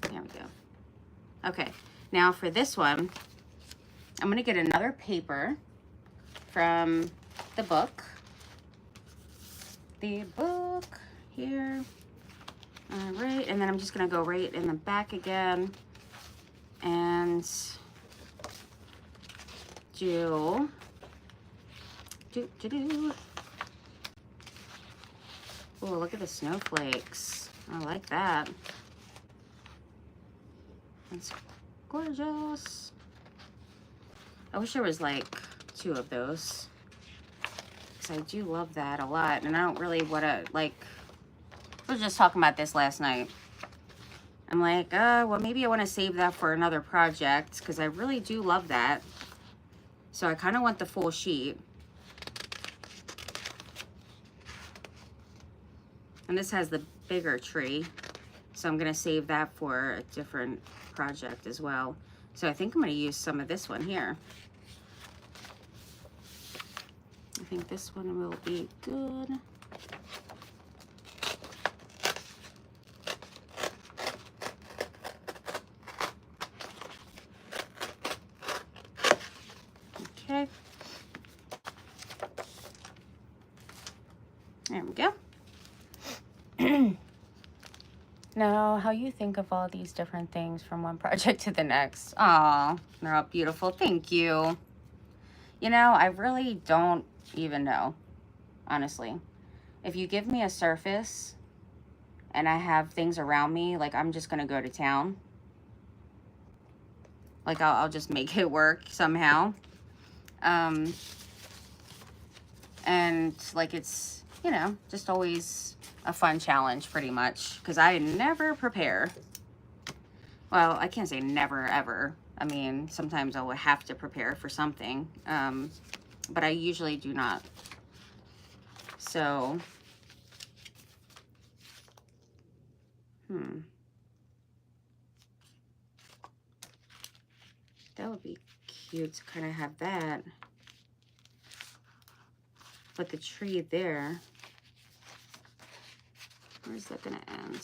Speaker 1: There we go. Okay, now for this one, I'm gonna get another paper from the book. The book here. All right, and then I'm just gonna go right in the back again and do. Oh, look at the snowflakes. I like that. That's gorgeous. I wish there was like 2 of those, because I do love that a lot, and I don't really want to, like, I was just talking about this last night. I'm like, well, maybe I want to save that for another project, because I really do love that. So I kind of want the full sheet. And this has the bigger tree, so I'm going to save that for a different project as well. So I think I'm going to use some of this one here. I think this one will be good. Okay. There we go. Now, how you think of all these different things from one project to the next. Aw, they're all beautiful. Thank you. You know, I really don't even know, honestly. If you give me a surface and I have things around me, like, I'm just going to go to town. Like, I'll just make it work somehow. And, like, it's, you know, just always a fun challenge, pretty much, because I never prepare. Well, I can't say never, ever. I mean, sometimes I will have to prepare for something, but I usually do not. So, that would be cute to kind of have that. But the tree there, where's that gonna end?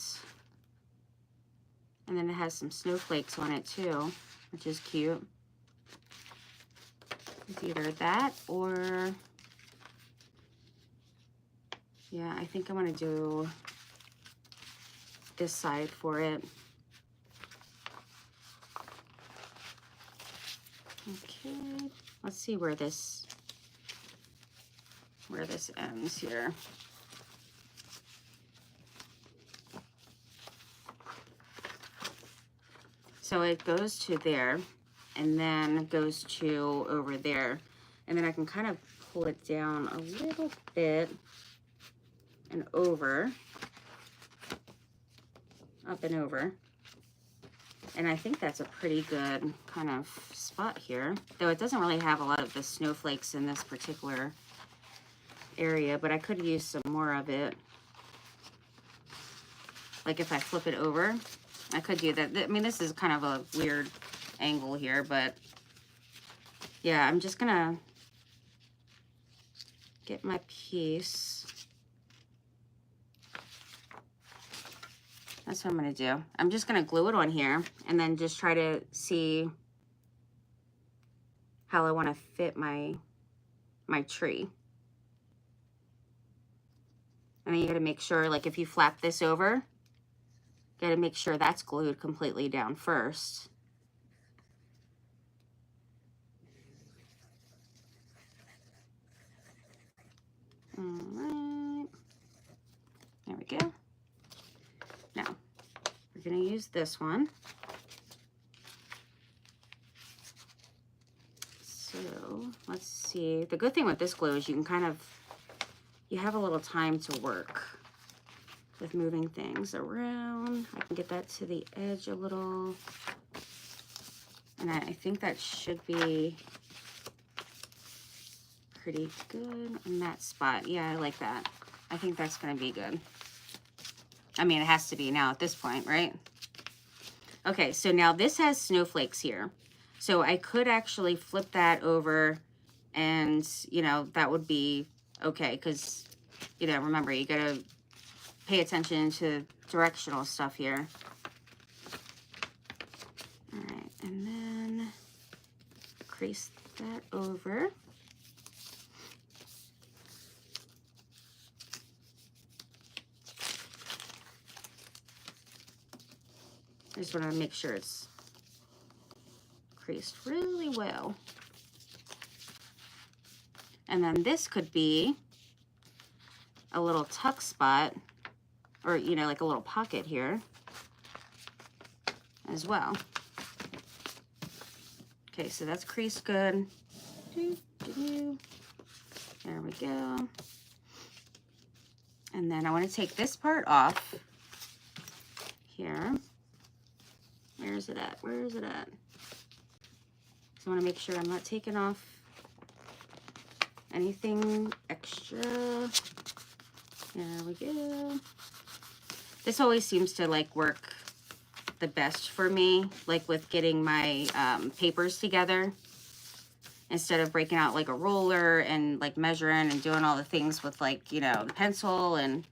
Speaker 1: And then it has some snowflakes on it too, which is cute. It's either that or, yeah, I think I'm gonna do this side for it. Okay, let's see where this ends here. So it goes to there and then goes to over there. And then I can kind of pull it down a little bit and over, up and over. And I think that's a pretty good kind of spot here, though it doesn't really have a lot of the snowflakes in this particular area, but I could use some more of it. Like if I flip it over, I could do that. I mean, this is kind of a weird angle here, but yeah, I'm just gonna get my piece. That's what I'm gonna do. I'm just gonna glue it on here and then just try to see how I wanna fit my tree. And then you gotta make sure, like if you flap this over, you gotta make sure that's glued completely down first. All right, there we go. Now, we're gonna use this one. So, let's see. The good thing with this glue is you can kind of, you have a little time to work with moving things around. I can get that to the edge a little. And I think that should be pretty good in that spot. Yeah, I like that. I think that's gonna be good. I mean, it has to be now at this point, right? Okay, so now this has snowflakes here. So I could actually flip that over and, you know, that would be okay, because, you know, remember, you gotta pay attention to directional stuff here. All right, and then crease that over. I just want to make sure it's creased really well. And then this could be a little tuck spot, or, you know, like a little pocket here as well. Okay, so that's creased good. There we go. And then I want to take this part off here. Where is it at? Where is it at? So I want to make sure I'm not taking off anything extra. There we go. This always seems to like work the best for me, like with getting my papers together, instead of breaking out like a roller and like measuring and doing all the things with, like, you know, the pencil and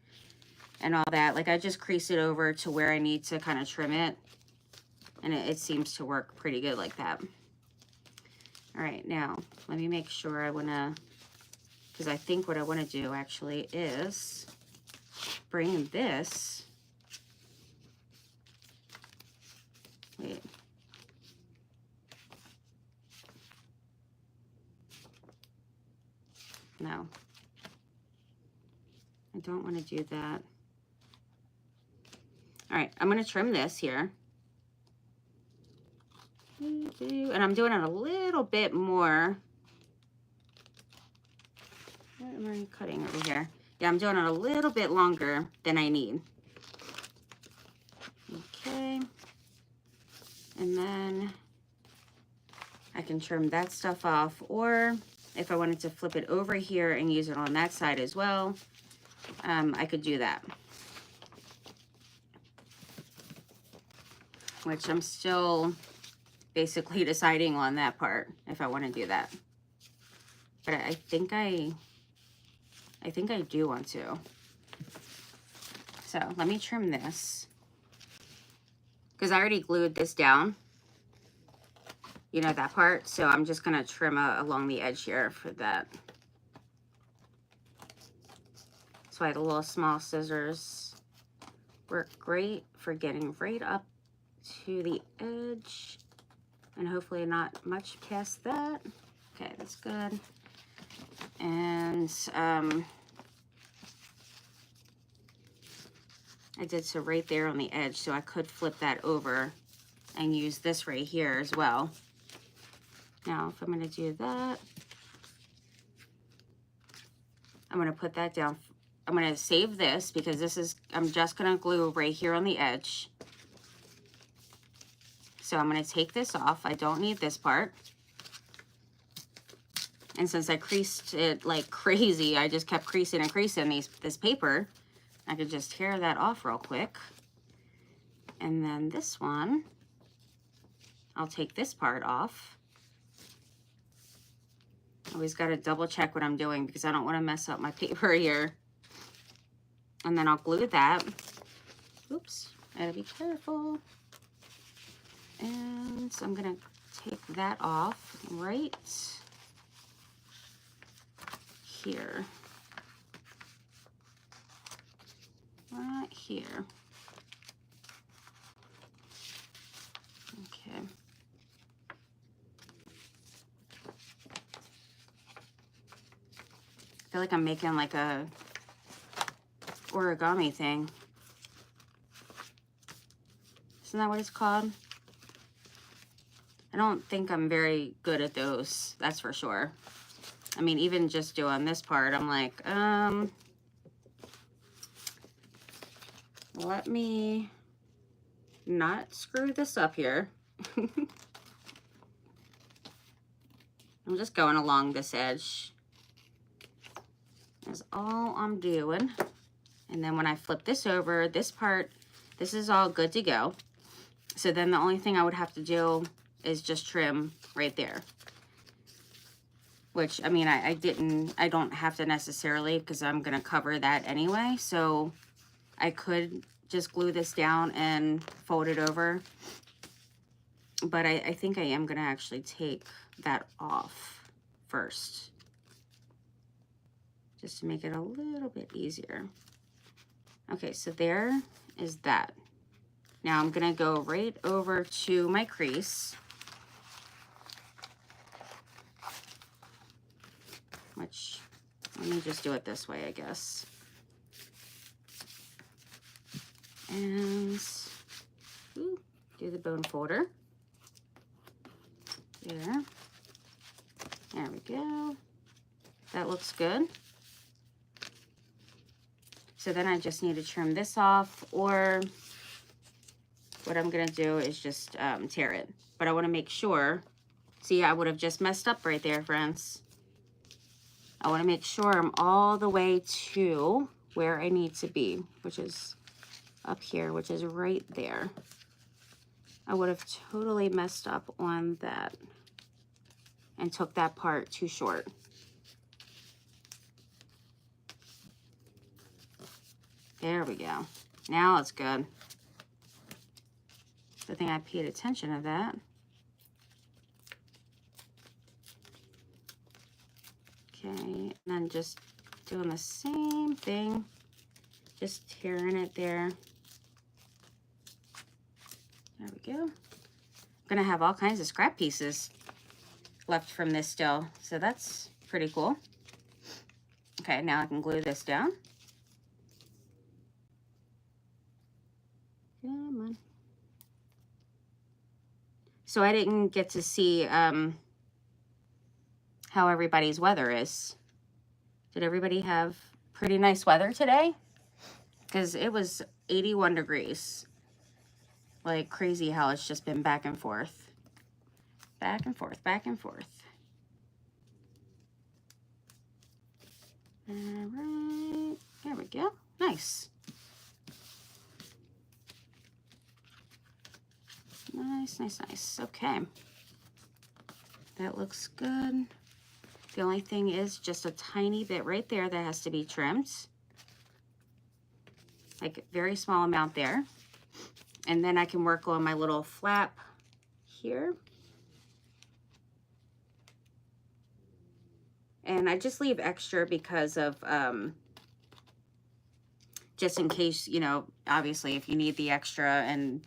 Speaker 1: all that. Like I just crease it over to where I need to kind of trim it. And it seems to work pretty good like that. All right, now let me make sure I wanna, because I think what I wanna do actually is bring this, wait. No, I don't wanna do that. All right, I'm gonna trim this here. And I'm doing it a little bit more. What am I cutting over here? Yeah, I'm doing it a little bit longer than I need. Okay. And then I can trim that stuff off, or if I wanted to flip it over here and use it on that side as well, I could do that. Which I'm still basically deciding on that part, if I want to do that. But I think I do want to. So let me trim this, because I already glued this down, you know, that part. So I'm just gonna trim along the edge here for that. So I had a little small scissors. Work great for getting right up to the edge. And hopefully not much past that. Okay, that's good. And I did so right there on the edge, so I could flip that over and use this right here as well. Now, if I'm going to do that, I'm going to put that down. I'm going to save this because this is, I'm just going to glue right here on the edge. So I'm going to take this off. I don't need this part. And since I creased it like crazy, I just kept creasing and creasing this paper. I could just tear that off real quick. And then this one, I'll take this part off. Always got to double check what I'm doing because I don't want to mess up my paper here. And then I'll glue that. Oops, gotta be careful. And so I'm gonna take that off right here. Right here. Okay. I feel like I'm making like a origami thing. Isn't that what it's called? I don't think I'm very good at those, that's for sure. I mean, even just doing this part, I'm like, let me not screw this up here. I'm just going along this edge. That's all I'm doing. And then when I flip this over, this part, this is all good to go. So then the only thing I would have to do is just trim right there. Which, I mean, I don't have to necessarily because I'm going to cover that anyway. So I could just glue this down and fold it over. But I think I am going to actually take that off first. Just to make it a little bit easier. Okay, so there is that. Now I'm going to go right over to my crease. Which, let me just do it this way, I guess. And do the bone folder. There. There we go. That looks good. So then I just need to trim this off, or what I'm going to do is just tear it. But I want to make sure, see, I would have just messed up right there, friends. I want to make sure I'm all the way to where I need to be, which is up here, which is right there. I would have totally messed up on that and took that part too short. There we go. Now it's good. Good thing I paid attention to that. Okay, and then just doing the same thing, just tearing it there. There we go. I'm gonna have all kinds of scrap pieces left from this still, so that's pretty cool. Okay, now I can glue this down. Come on. So I didn't get to see how everybody's weather is. Did everybody have pretty nice weather today? Because it was 81 degrees. Like crazy how it's just been back and forth. Back and forth, back and forth. All right, there we go. Nice. Nice, nice, nice. Okay. That looks good. The only thing is just a tiny bit right there that has to be trimmed. Like a very small amount there. And then I can work on my little flap here. And I just leave extra because of, just in case, you know, obviously if you need the extra and,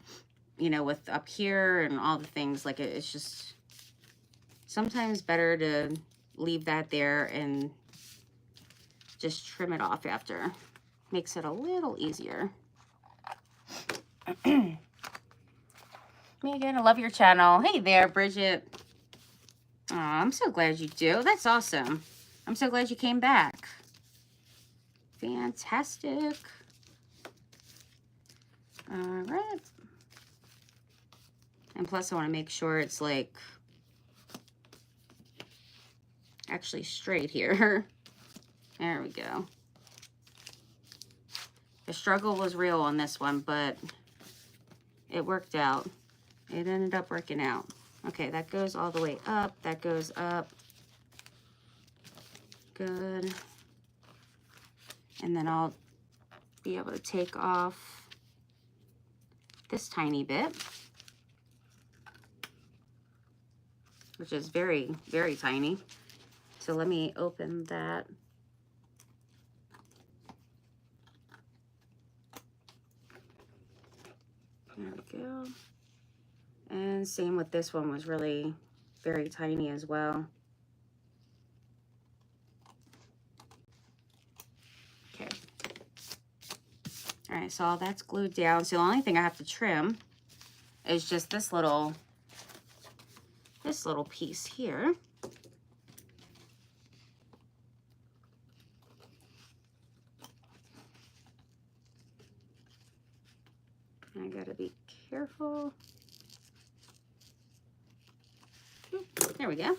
Speaker 1: you know, with up here and all the things, like it's just sometimes better to leave that there and just trim it off after. Makes it a little easier. Megan, I love your channel. Hey there, Bridget. Oh, I'm so glad you do. That's awesome. I'm so glad you came back. Fantastic. All right. And plus I want to make sure it's like actually straight here. There we go. The struggle was real on this one, but it worked out. It ended up working out. Okay, that goes all the way up. That goes up. Good. And then I'll be able to take off this tiny bit, which is very, very tiny. So let me open that. There we go. And same with this one, was really very tiny as well. Okay. All right, so all that's glued down. So the only thing I have to trim is just this little piece here. I gotta be careful. There we go.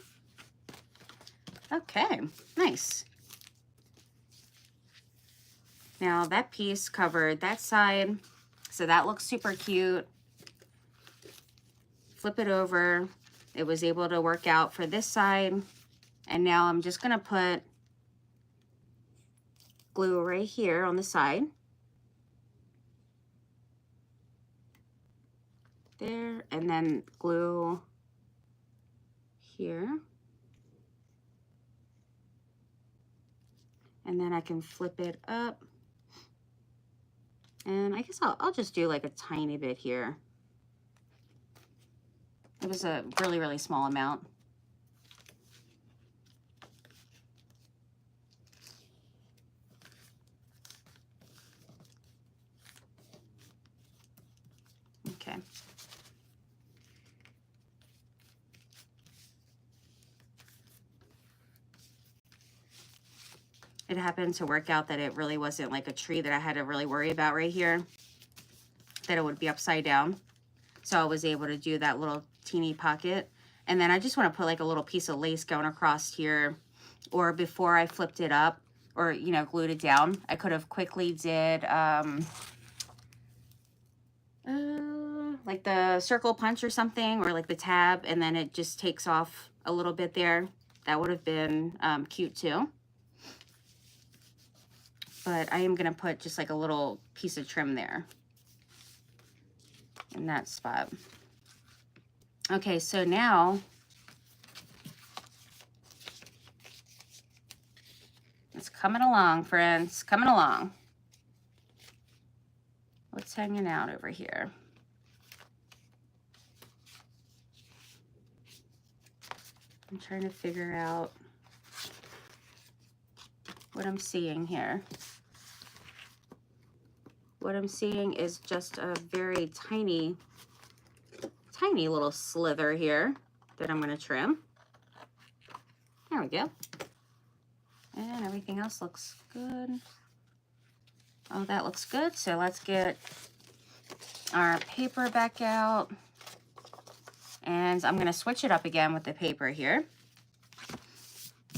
Speaker 1: Okay, nice. Now that piece covered that side, so that looks super cute. Flip it over. It was able to work out for this side. And now I'm just gonna put glue right here on the side. There, and then glue here. And then I can flip it up. And I guess I'll just do like a tiny bit here. It was a really, really small amount. Okay. It happened to work out that it really wasn't like a tree that I had to really worry about right here, that it would be upside down. So I was able to do that little teeny pocket. And then I just want to put like a little piece of lace going across here, or before I flipped it up or, you know, glued it down, I could have quickly did like the circle punch or something, or like the tab, and then it just takes off a little bit there. That would have been cute too. But I am going to put just like a little piece of trim there in that spot. Okay, so now it's coming along, friends, coming along. What's hanging out over here? I'm trying to figure out what I'm seeing here. What I'm seeing is just a very tiny, tiny little slither here that I'm going to trim. There we go. And everything else looks good. Oh, that looks good. So let's get our paper back out. And I'm going to switch it up again with the paper here.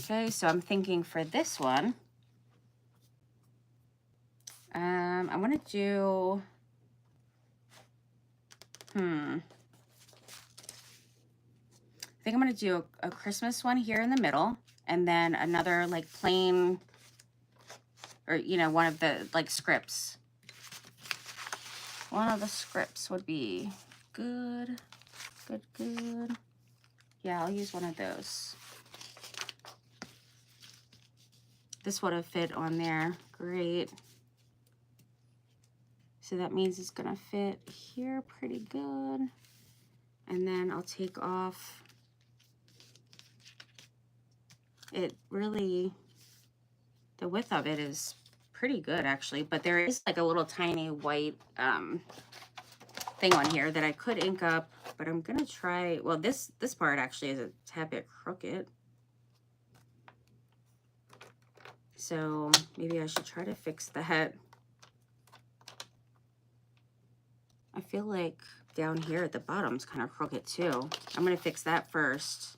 Speaker 1: Okay, so I'm thinking for this one, I want to do, I think I'm going to do a Christmas one here in the middle, and then another like plain, or, you know, one of the like scripts. One of the scripts would be good, good, good. Yeah, I'll use one of those. This would have fit on there. Great. So that means it's gonna fit here pretty good. And then I'll take off. It really, the width of it is pretty good actually, but there is like a little tiny white thing on here that I could ink up, but I'm gonna try, well, this part actually is a tad bit crooked. So maybe I should try to fix that. I feel like down here at the bottom's kind of crooked too. I'm gonna fix that first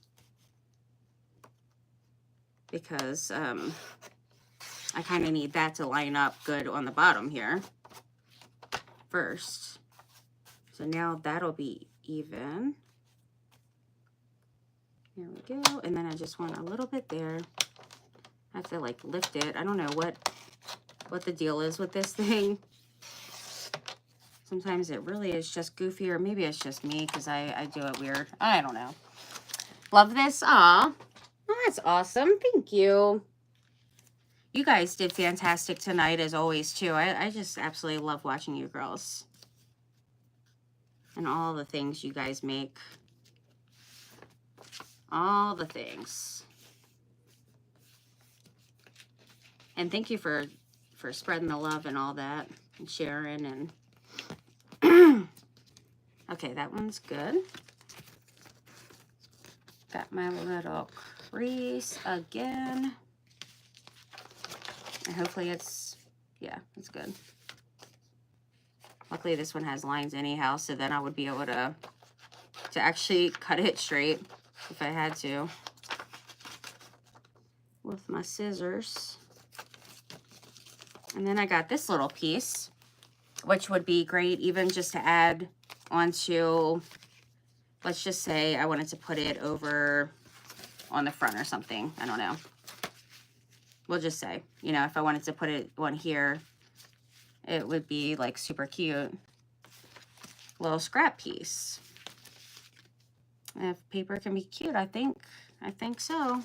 Speaker 1: because I kind of need that to line up good on the bottom here first. So now that'll be even. Here we go. And then I just want a little bit there. I have to like lift it. I don't know what the deal is with this thing. Sometimes it really is just goofy, or maybe it's just me because I do it weird. I don't know. Love this. Aw. Oh, that's awesome. Thank you. You guys did fantastic tonight as always too. I just absolutely love watching you girls. And all the things you guys make. All the things. And thank you for spreading the love and all that. And sharing and... Okay, that one's good. Got my little crease again. And hopefully it's, yeah, it's good. Luckily this one has lines anyhow, so then I would be able to actually cut it straight if I had to with my scissors. And then I got this little piece, which would be great even just to add onto, let's just say I wanted to put it over on the front or something. I don't know. We'll just say, you know, if I wanted to put it on here, it would be like super cute. Little scrap piece. If paper can be cute, I think so.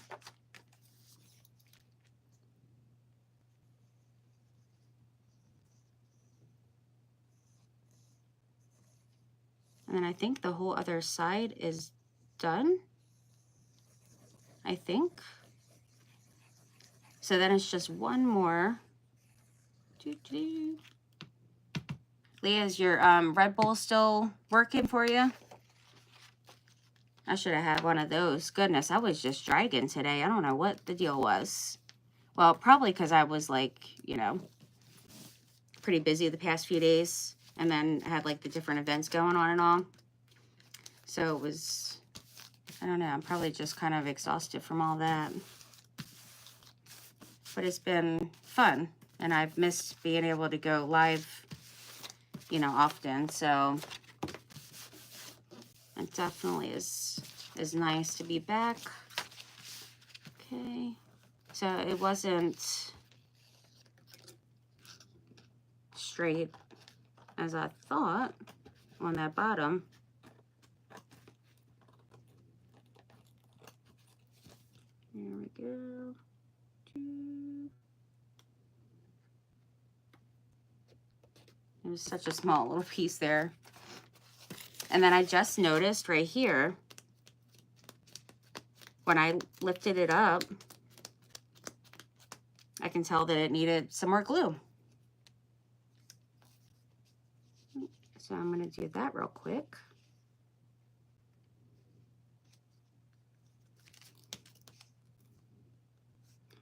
Speaker 1: And then I think the whole other side is done. I think. So then it's just one more. Leah, is your Red Bull still working for you? I should have had one of those. Goodness, I was just dragging today. I don't know what the deal was. Well, probably because I was like, you know, pretty busy the past few days. And then I had like the different events going on and all. So it was, I don't know, I'm probably just kind of exhausted from all that. But it's been fun. And I've missed being able to go live, you know, often. So it definitely is nice to be back. Okay. So it wasn't straight as I thought on that bottom. There we go. It was such a small little piece there. And then I just noticed right here, when I lifted it up, I can tell that it needed some more glue. So I'm going to do that real quick.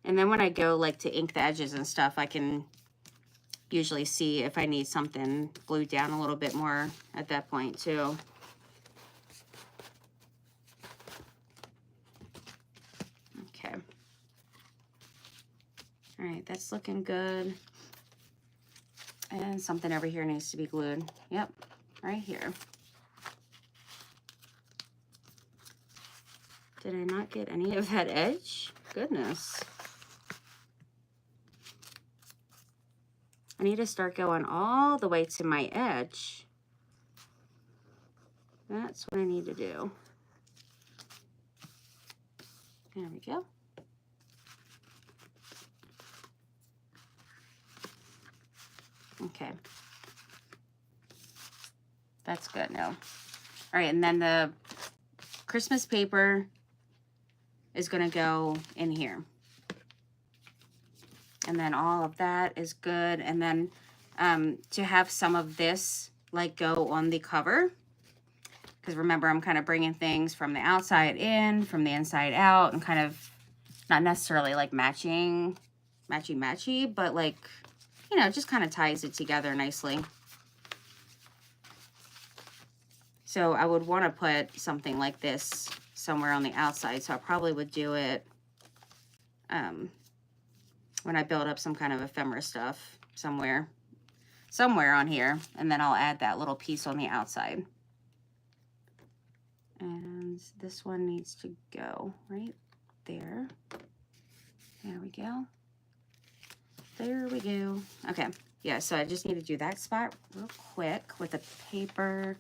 Speaker 1: And then when I go like to ink the edges and stuff, I can usually see if I need something glued down a little bit more at that point too. Okay. All right, that's looking good. And something over here needs to be glued. Yep, right here. Did I not get any of that edge? Goodness. I need to start going all the way to my edge. That's what I need to do. There we go. Okay. That's good now. All right, and then the Christmas paper is going to go in here. And then all of that is good. And then to have some of this let go on the cover. Because remember, I'm kind of bringing things from the outside in, from the inside out, and kind of not necessarily like matchy, but like, you know, just kind of ties it together nicely. So I would want to put something like this somewhere on the outside. So I probably would do it when I build up some kind of ephemera stuff somewhere on here. And then I'll add that little piece on the outside. And this one needs to go right there. There we go. There we go. Okay. Yeah, so I just need to do that spot real quick with the paper,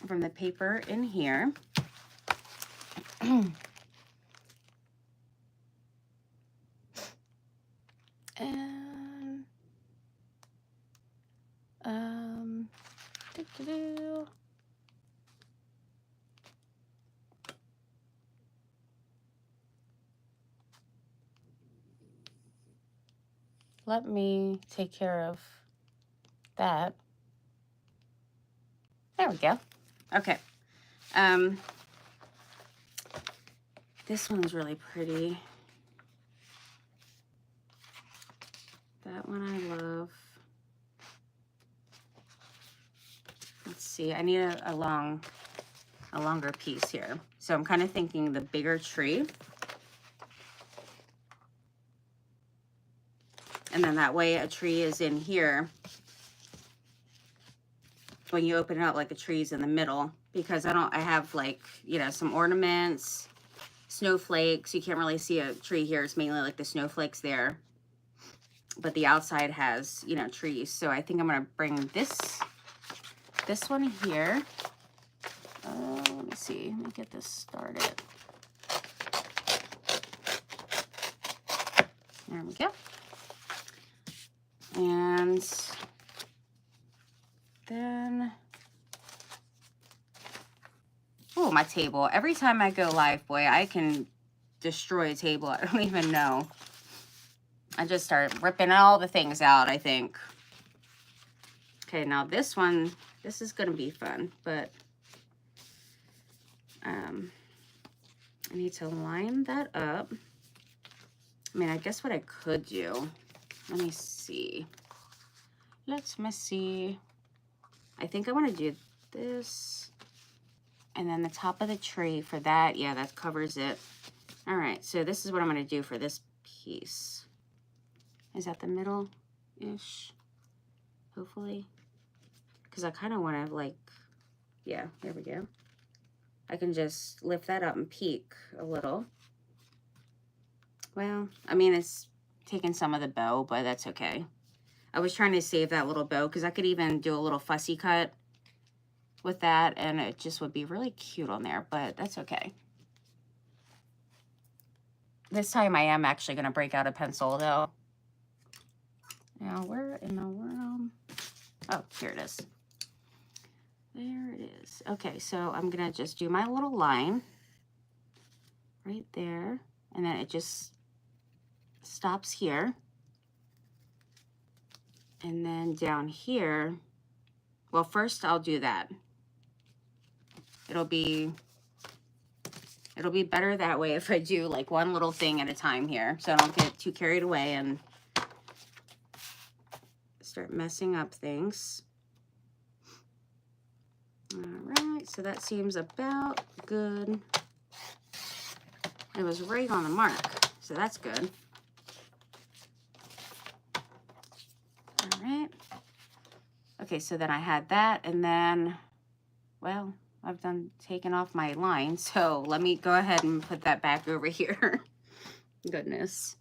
Speaker 1: from the paper in here. And let me take care of that. There we go. Okay. This one's really pretty. That one I love. Let's see, I need a longer piece here. So I'm kind of thinking the bigger tree. And then that way a tree is in here. When you open it up, like a tree's in the middle, because I have like, you know, some ornaments, snowflakes. You can't really see a tree here. It's mainly like the snowflakes there. But the outside has, you know, trees. So I think I'm going to bring this one here. Let me see. Let me get this started. There we go. And then, oh, my table. Every time I go live, boy, I can destroy a table. I don't even know. I just start ripping all the things out, I think. Okay, now this one, this is going to be fun, but I need to line that up. I mean, I guess what I could do, let me see. Let me see. I think I want to do this. And then the top of the tree for that, yeah, that covers it. All right, so this is what I'm going to do for this piece. Is that the middle-ish? Hopefully. Because I kind of want to, like, yeah, there we go. I can just lift that up and peek a little. Well, I mean, it's taking some of the bow, but that's okay. I was trying to save that little bow because I could even do a little fussy cut with that, and it just would be really cute on there, but that's okay. This time I am actually going to break out a pencil, though. Now, where in the world? Oh, here it is. There it is. Okay, so I'm going to just do my little line right there, and then it just stops here. And then down here, well, first I'll do that. It'll be better that way if I do like one little thing at a time here, so I don't get too carried away and start messing up things. All right, so that seems about good. It was right on the mark, so that's good. All right. Okay, so then I had that, and then, well, I've taken off my line, so let me go ahead and put that back over here. Goodness.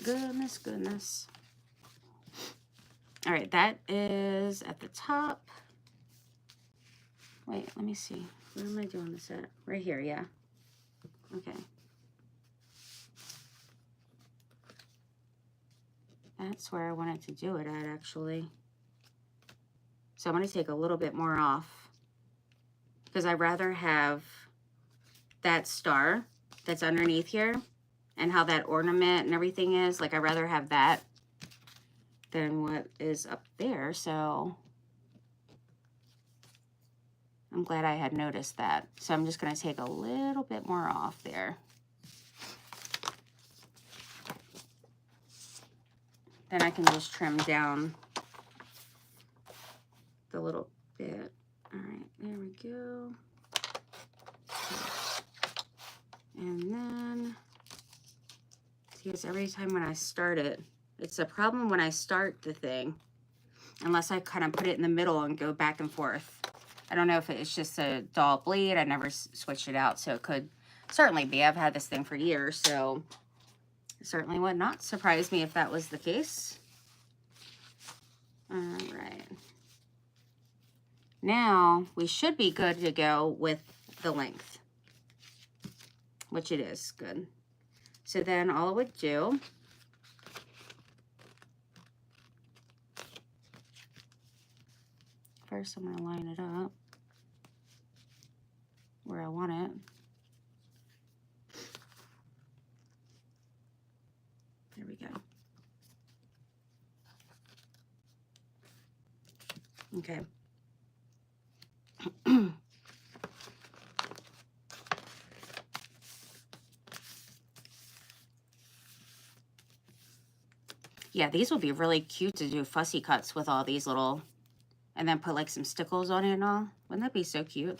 Speaker 1: Goodness, goodness. All right, that is at the top. Wait, let me see. Where am I doing this at? Right here, yeah. Okay. That's where I wanted to do it at, actually. So I'm going to take a little bit more off, because I'd rather have that star that's underneath here and how that ornament and everything is. Like, I'd rather have that than what is up there. So I'm glad I had noticed that. So I'm just going to take a little bit more off there. Then I can just trim down the little bit. All right, there we go. And then, see, it's every time when I start it, it's a problem when I start the thing, unless I kind of put it in the middle and go back and forth. I don't know if it's just a dull bleed. I never switched it out, so it could certainly be. I've had this thing for years, so it certainly would not surprise me if that was the case. All right. Now, we should be good to go with the length, which it is good. So then all I would do, first I'm going to line it up where I want it. There we go. Okay. Yeah, these would be really cute to do fussy cuts with all these little, and then put like some stickles on it and all. Wouldn't that be so cute?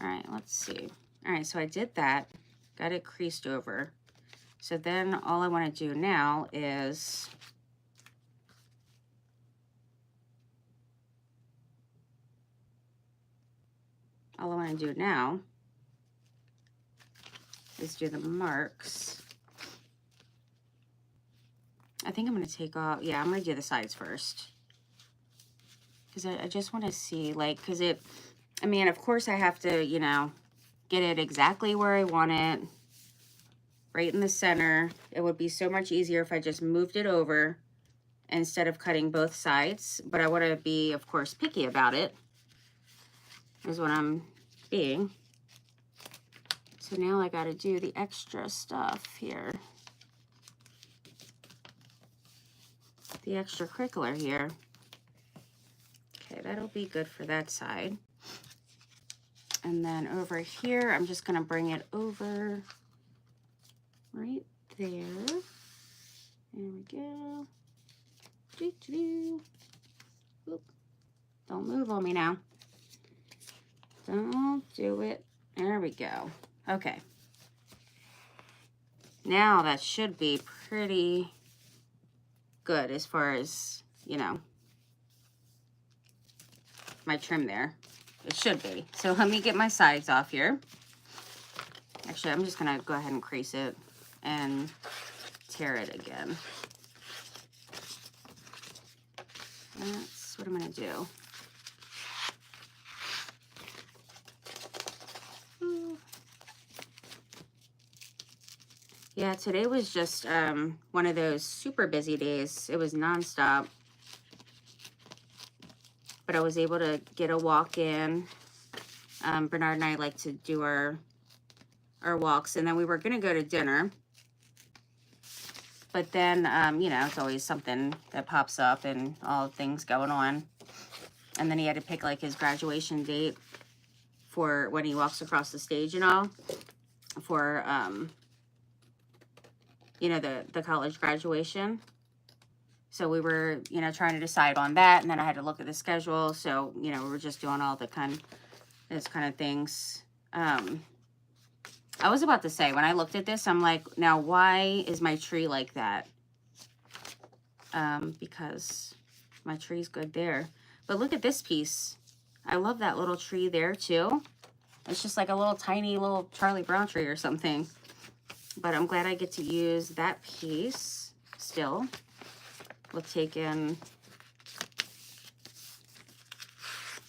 Speaker 1: All right, let's see. All right, so I did that, got it creased over. So then all I want to do now is do the marks. I think I'm going to take off, yeah, I'm going to do the sides first. Because I just want to see, like, because it, I mean, of course I have to, you know, get it exactly where I want it, right in the center. It would be so much easier if I just moved it over instead of cutting both sides. But I want to be, of course, picky about it, is what I'm being. So now I got to do the extra stuff here. The extra crinkler here. Okay, that'll be good for that side. And then over here, I'm just going to bring it over right there. There we go. Oop. Don't move on me now. Don't do it. There we go. Okay. Now that should be pretty good as far as, you know, my trim there. It should be. So let me get my sides off here. Actually, I'm just going to go ahead and crease it and tear it again. That's what I'm going to do. Yeah, today was just one of those super busy days. It was nonstop. But I was able to get a walk in. Bernard and I like to do our walks. And then we were going to go to dinner. But then, you know, it's always something that pops up and all things going on. And then he had to pick like his graduation date for when he walks across the stage and all. For, you know, the college graduation. So we were, you know, trying to decide on that. And then I had to look at the schedule. So, you know, we were just doing all the those kind of things. I was about to say, when I looked at this, I'm like, now why is my tree like that? Because my tree's good there. But look at this piece. I love that little tree there too. It's just like a little tiny little Charlie Brown tree or something. But I'm glad I get to use that piece still. We'll taking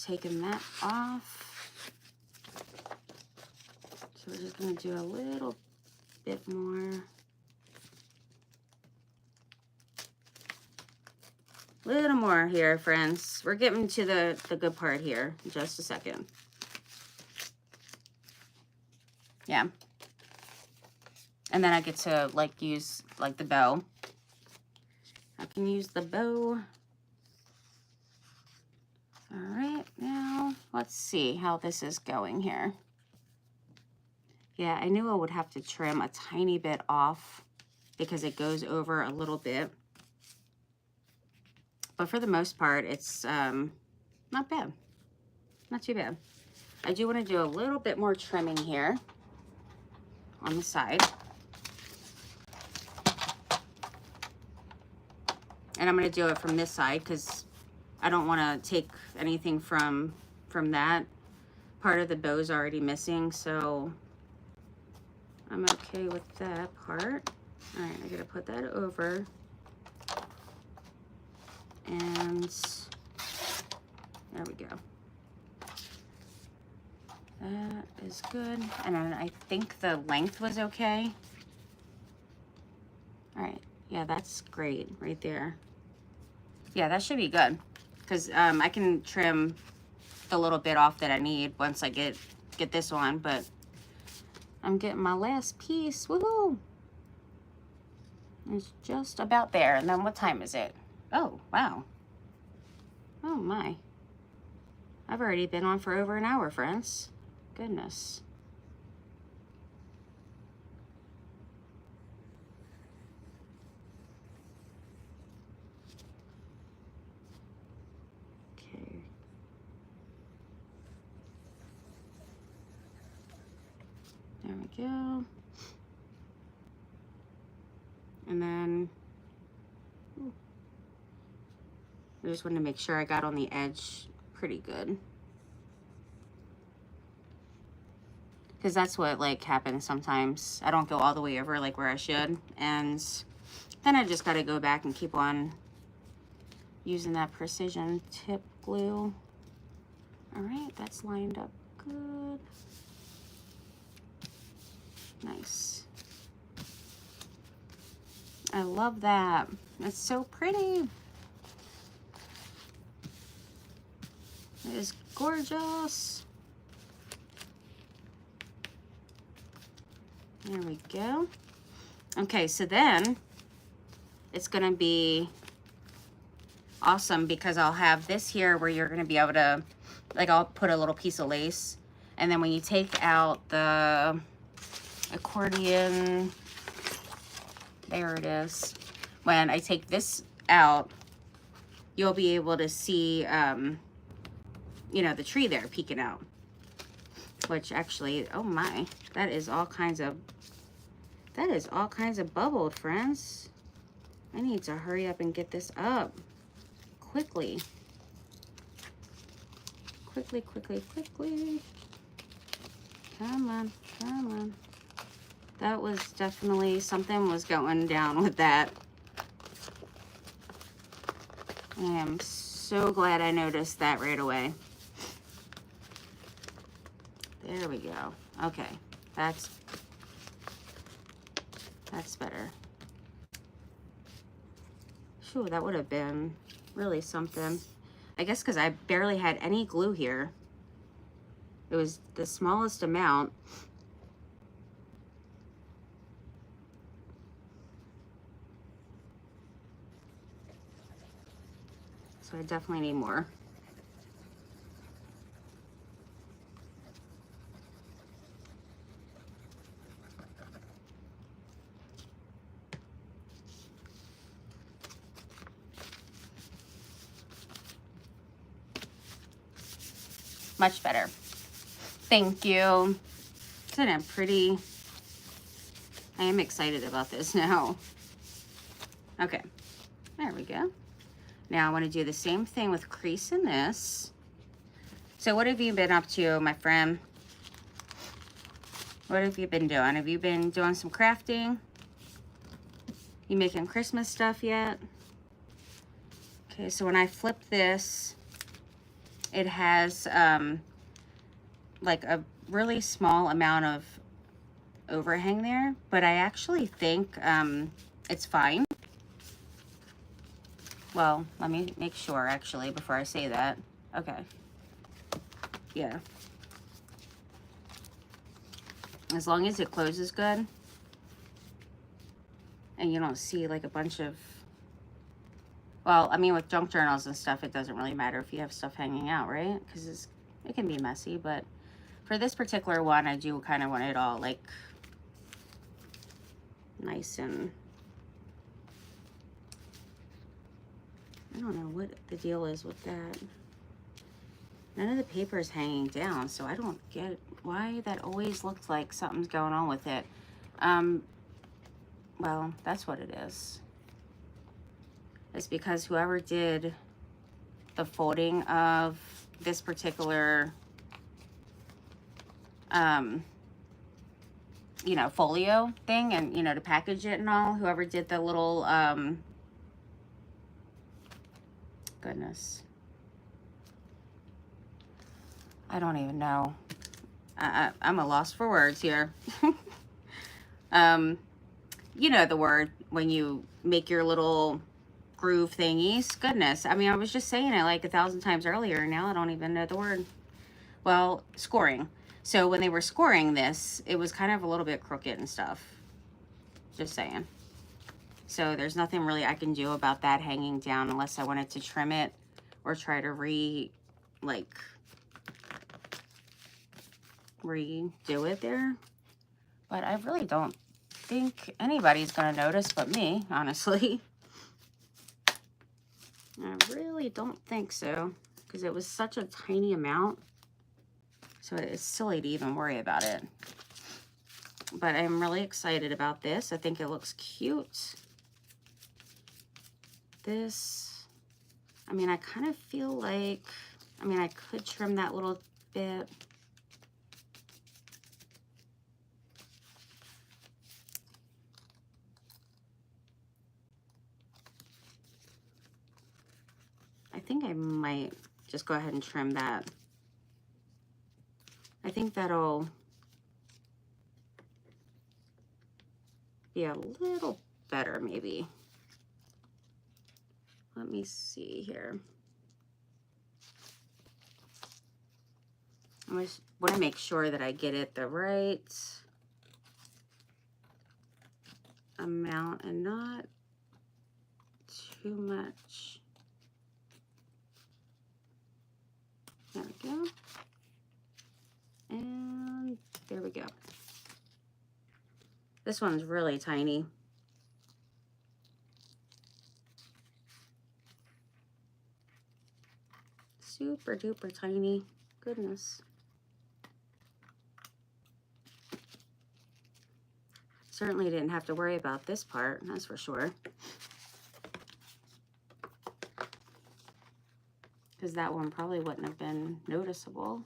Speaker 1: that off. So we're just going to do a little bit more. Little more here, friends. We're getting to the good part here in just a second. Yeah. And then I get to like use like the bow. I can use the bow. All right, now let's see how this is going here. Yeah, I knew I would have to trim a tiny bit off because it goes over a little bit. But for the most part, it's not bad. Not too bad. I do want to do a little bit more trimming here on the side. And I'm going to do it from this side because I don't want to take anything from that. Part of the bow's already missing, so I'm okay with that part. All right, I got to put that over. And there we go. That is good. And then I think the length was okay. All right, yeah, that's great right there. Yeah, that should be good because I can trim the little bit off that I need once I get this on, but I'm getting my last piece. Woohoo! It's just about there. And then what time is it? Oh, wow. Oh my. I've already been on for over an hour, friends. Goodness. Okay. There we go. And then I just wanted to make sure I got on the edge pretty good. Because that's what like happens sometimes. I don't go all the way over like where I should. And then I just got to go back and keep on using that precision tip glue. All right, that's lined up good. Nice. I love that. It's so pretty. It is gorgeous. There we go. Okay, so then it's gonna be awesome because I'll have this here where you're gonna be able to, like, I'll put a little piece of lace, and then when you take out the accordion, there it is. When I take this out, you'll be able to see, you know, the tree there peeking out. Which actually, oh my, that is all kinds of bubbled, friends. I need to hurry up and get this up quickly. Quickly. Come on, come on. That was definitely, something was going down with that. I am so glad I noticed that right away. There we go. Okay, that's better. Phew, that would have been really something. I guess because I barely had any glue here. It was the smallest amount. So I definitely need more. Much better. Thank you. Isn't it pretty? I am excited about this now. Okay, there we go. Now I want to do the same thing with crease in this. So what have you been up to, my friend? What have you been doing? Have you been doing some crafting? You making Christmas stuff yet? Okay, so when I flip this, it has like a really small amount of overhang there, but I actually think it's fine. Well, let me make sure actually before I say that. Okay. Yeah. As long as it closes good and you don't see like a bunch of, well, I mean with junk journals and stuff, it doesn't really matter if you have stuff hanging out, right? Because It can be messy, but for this particular one, I do kind of want it all like nice and, I don't know what the deal is with that. None of the paper is hanging down, so I don't get why that always looks like something's going on with it. Well, that's what it is. It's because whoever did the folding of this particular, you know, folio thing, and, you know, to package it and all, whoever did the little, goodness, I don't even know. I'm a loss for words here. You know the word when you make your little groove thingies. Goodness, I mean, I was just saying it like 1,000 times earlier, and now I don't even know the word. Well, scoring. So when they were scoring this, it was kind of a little bit crooked and stuff. Just saying. So there's nothing really I can do about that hanging down unless I wanted to trim it or try to redo it there. But I really don't think anybody's going to notice but me, honestly. I really don't think so, because it was such a tiny amount. So it's silly to even worry about it. But I'm really excited about this. I think it looks cute. This, I mean, I kind of feel like, I mean, I could trim that little bit. I think I might just go ahead and trim that. I think that'll be a little better, maybe. Let me see here. I just want to make sure that I get it the right amount and not too much. There we go. And there we go. This one's really tiny. Super duper tiny. Goodness. Certainly didn't have to worry about this part, that's for sure. Because that one probably wouldn't have been noticeable.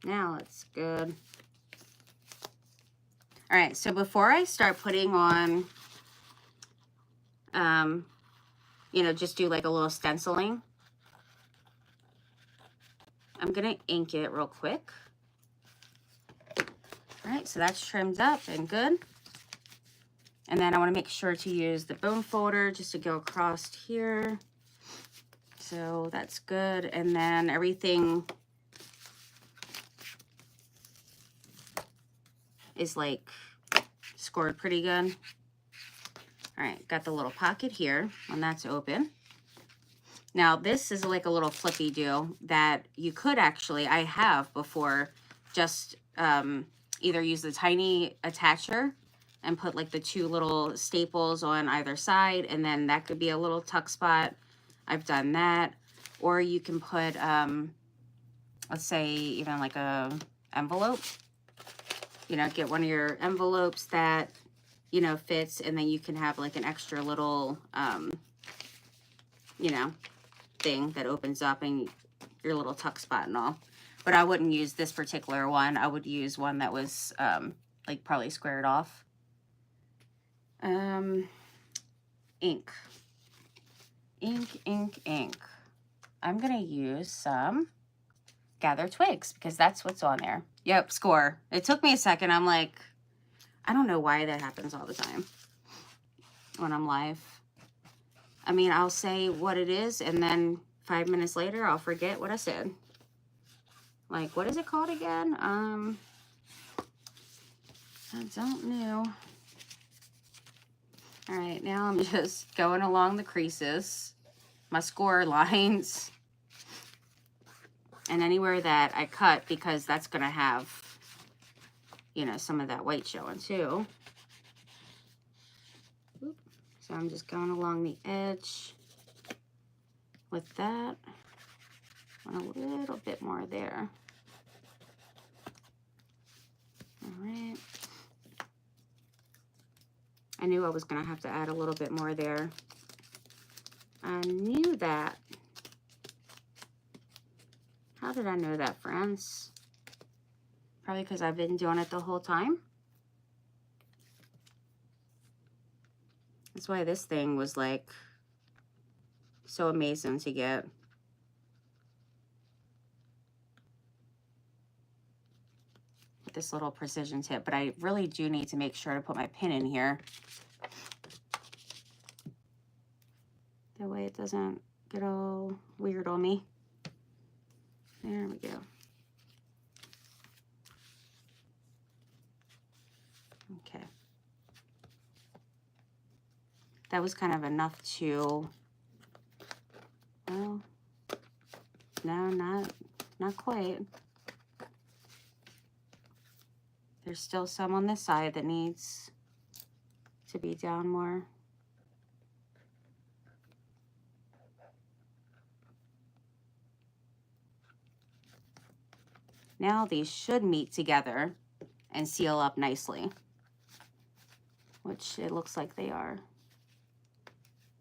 Speaker 1: Now it's good. All right, so before I start putting on, you know, just do like a little stenciling, I'm gonna ink it real quick. All right, so that's trimmed up and good. And then I wanna make sure to use the bone folder just to go across here. So that's good. And then everything is like scored pretty good. All right, got the little pocket here and that's open. Now this is like a little flippy do that you could actually, I have before, just either use the tiny attacher and put like the two little staples on either side, and then that could be a little tuck spot. I've done that. Or you can put, let's say even like a envelope, you know, get one of your envelopes that, you know, fits, and then you can have like an extra little, you know, thing that opens up and your little tuck spot and all. But I wouldn't use this particular one. I would use one that was like probably squared off. Ink. I'm gonna use some Gather Twigs because that's what's on there. Yep, score. It took me a second. I'm like, I don't know why that happens all the time when I'm live. I mean, I'll say what it is and then 5 minutes later, I'll forget what I said. Like, what is it called again? I don't know. All right, now I'm just going along the creases, my score lines, and anywhere that I cut, because that's gonna have, you know, some of that white showing too. So I'm just going along the edge with that, and a little bit more there. All right. I knew I was gonna have to add a little bit more there. I knew that. How did I know that, friends? Probably because I've been doing it the whole time. That's why this thing was like so amazing to get. With this little precision tip, but I really do need to make sure to put my pin in here. That way it doesn't get all weird on me. There we go. Okay. That was kind of enough to, well, no, not quite. There's still some on this side that needs to be down more. Now these should meet together and seal up nicely, which it looks like they are.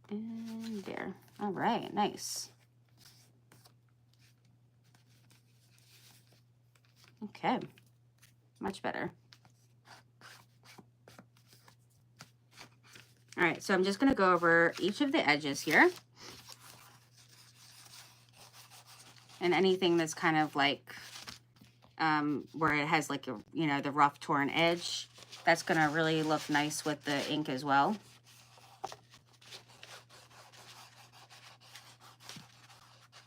Speaker 1: And there. All right, nice. Okay, much better. All right, so I'm just gonna go over each of the edges here. And anything that's kind of like, where it has like, a, you know, the rough torn edge, that's gonna really look nice with the ink as well.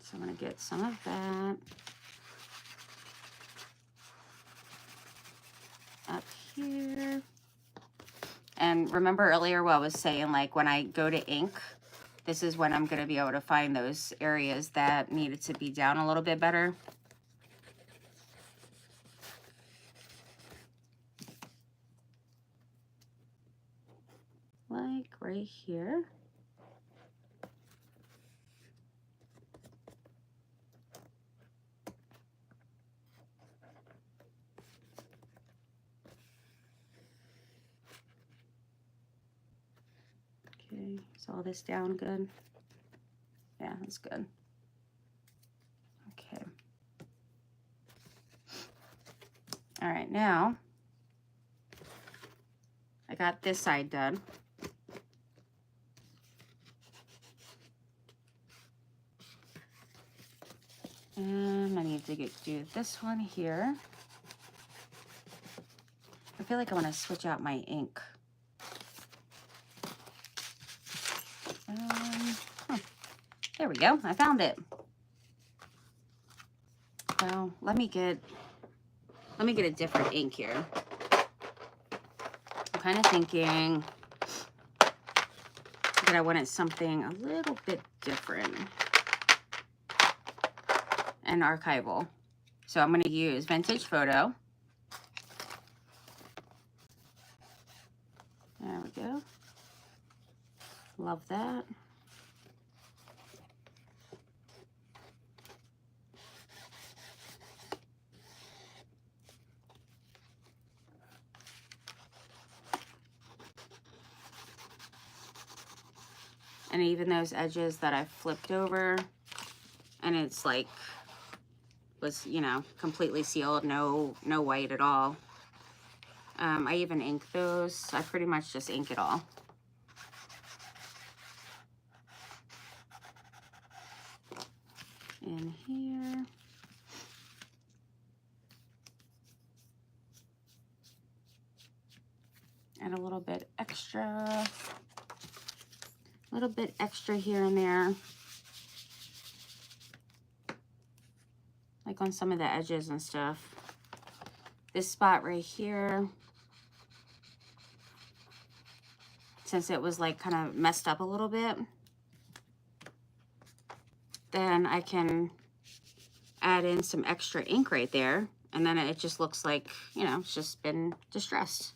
Speaker 1: So I'm gonna get some of that up here. And remember earlier what I was saying, like when I go to ink, this is when I'm gonna be able to find those areas that needed to be down a little bit better. Like right here. Okay, is all this down good? Yeah, that's good. Okay. All right, now I got this side done. And I need to do this one here. I feel like I want to switch out my ink. There we go. I found it. Well, let me get a different ink here. I'm kind of thinking that I wanted something a little bit different and archival. So I'm going to use Vintage Photo. There we go. Love that. And even those edges that I flipped over and it's like was, you know, completely sealed, no white at all. I even ink those. I pretty much just ink it all. In here. Add a little bit extra. A little bit extra here and there. like on some of the edges and stuff. This spot right here, since it was like kind of messed up a little bit, then I can add in some extra ink right there, and then it just looks like, you know, it's just been distressed.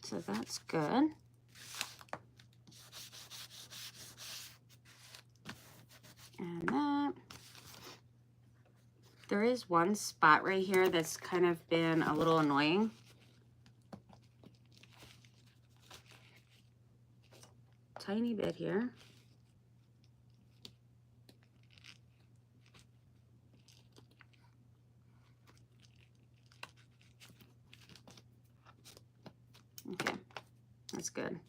Speaker 1: So that's good. And that. There is one spot right here that's kind of been a little annoying. Tiny bit here. Okay, that's good.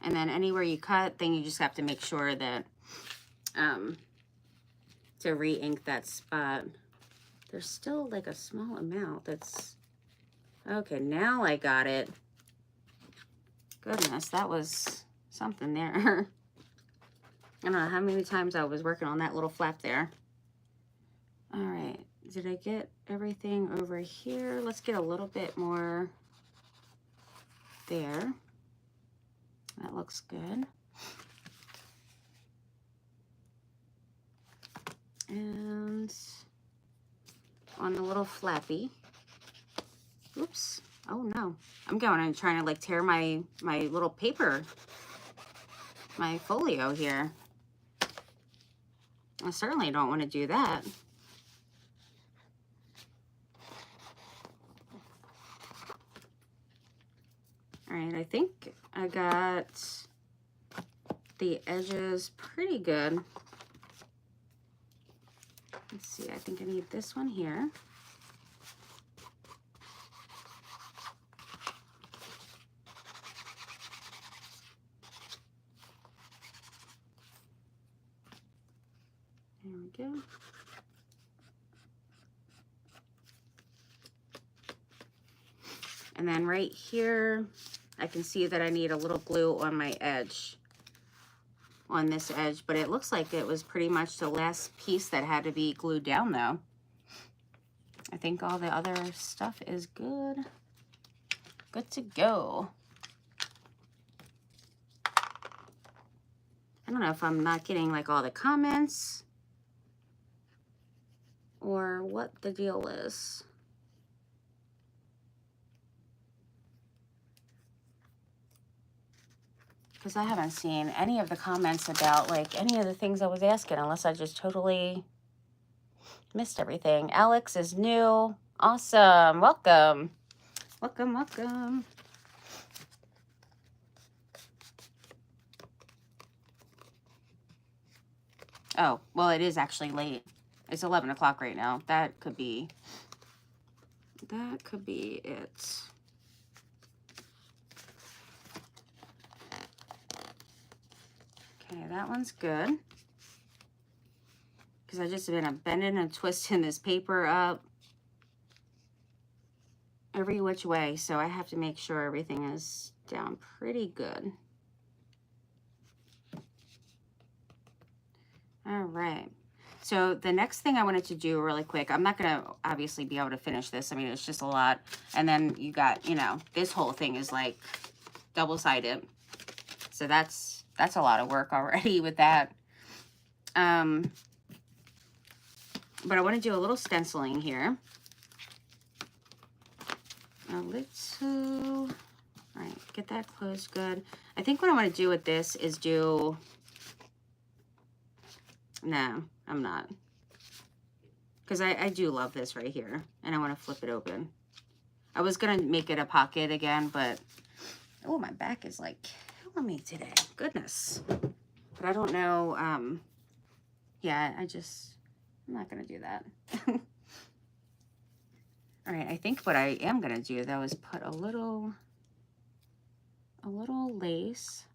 Speaker 1: And then anywhere you cut, then you just have to make sure that to re-ink that spot. There's still like a small amount that's, okay, now I got it. Goodness, that was something there. I don't know how many times I was working on that little flap there. All right, did I get everything over here? Let's get a little bit more there. That looks good. And on the little flappy. Oops. Oh no. I'm going and trying to like tear my little paper, my folio here. I certainly don't want to do that. All right, I think I got the edges pretty good. Let's see, I think I need this one here. There we go. And then right here, I can see that I need a little glue on my edge, on this edge, but it looks like it was pretty much the last piece that had to be glued down though. I think all the other stuff is good. Good to go. I don't know if I'm not getting like all the comments or what the deal is. Because I haven't seen any of the comments about like any of the things I was asking, unless I just totally missed everything. Alex is new. Awesome. Welcome. Welcome, welcome. Oh, well, it is actually late. It's 11 o'clock right now. That could be it. Okay, that one's good. Because I just been bending and twisting this paper up every which way. So I have to make sure everything is down pretty good. All right. So the next thing I wanted to do really quick, I'm not going to obviously be able to finish this. I mean, it's just a lot. And then you got, you know, this whole thing is like double-sided. So that's a lot of work already with that. But I want to do a little stenciling here. A little, all right, get that closed good. I think what I want to do with this is do, no, I'm not. Because I do love this right here, and I want to flip it open. I was going to make it a pocket again, but, oh, my back is like killing me today. Goodness. But I don't know, yeah, I'm not going to do that. All right, I think what I am going to do, though, is put a little lace.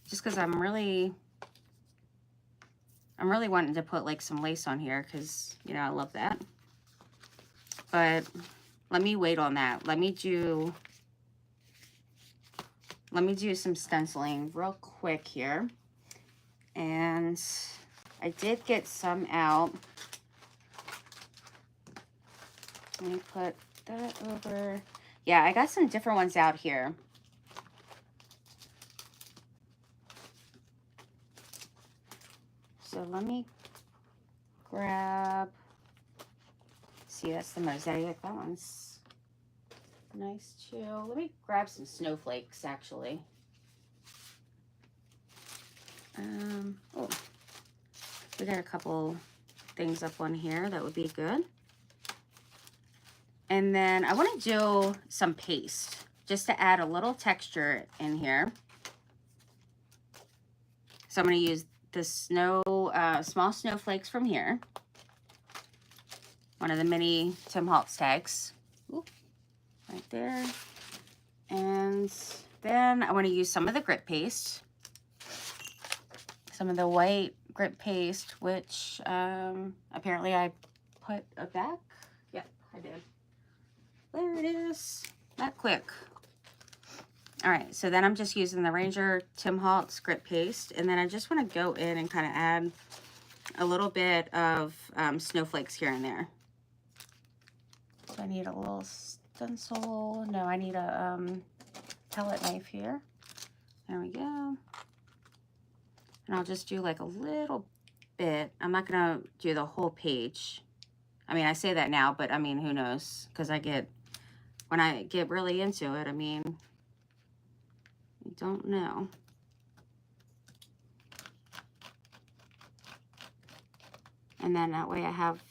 Speaker 1: Just because I'm really wanting to put, like, some lace on here because, you know, I love that. But let me wait on that. Let me do let me do some stenciling real quick here. And I did get some out. Let me put that over. Yeah, I got some different ones out here. So let me grab, see, that's the mosaic. That one's nice too. Let me grab some snowflakes actually. Oh, we got a couple things up on here that would be good. And then I want to do some paste just to add a little texture in here. So I'm going to use the small snowflakes from here. One of the mini Tim Holtz tags. Ooh, right there. And then I want to use some of the grit paste. Some of the white grit paste, which apparently I put a back. Yep, I did. There it is. That quick. All right, so then I'm just using the Ranger Tim Holtz grit paste, and then I just want to go in and kind of add a little bit of snowflakes here and there. So I need a little stencil. No, I need a pellet knife here. There we go. And I'll just do like a little bit. I'm not gonna do the whole page. I mean, I say that now, but I mean, who knows? Because when I get really into it, I mean, you don't know. And then that way I have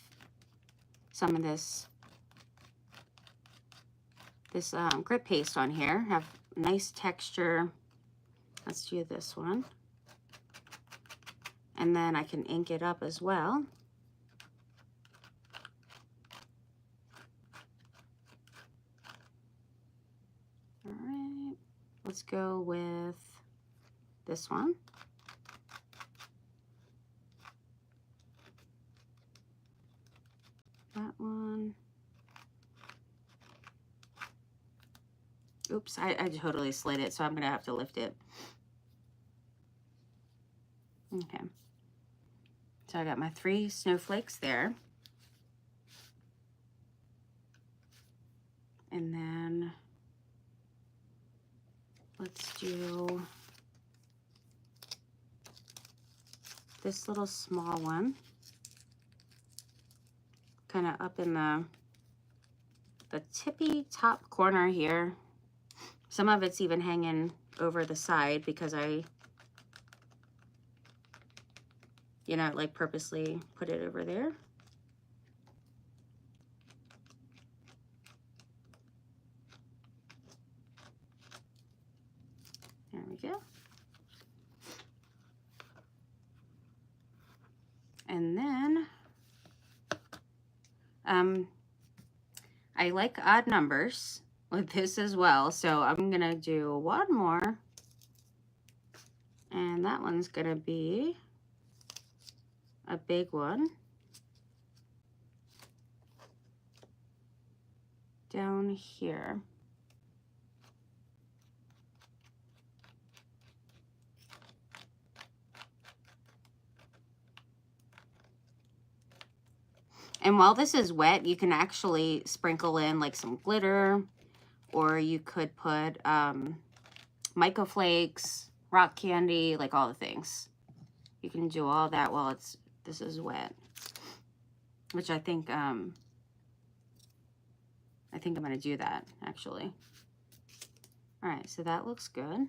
Speaker 1: some of this grit paste on here. Have nice texture. Let's do this one. And then I can ink it up as well. All right, let's go with this one. That one. Oops, I totally slid it, so I'm gonna have to lift it. Okay. So I got my 3 snowflakes there. And then let's do this little small one. Kind of up in the tippy top corner here. Some of it's even hanging over the side because I, you know, like purposely put it over there. There we go. And then I like odd numbers with this as well, so I'm gonna do one more, and that one's gonna be a big one down here. And while this is wet, you can actually sprinkle in like some glitter, or you could put Mica flakes, rock candy, like all the things. You can do all that while this is wet, which I think I'm gonna do that actually. All right, so that looks good.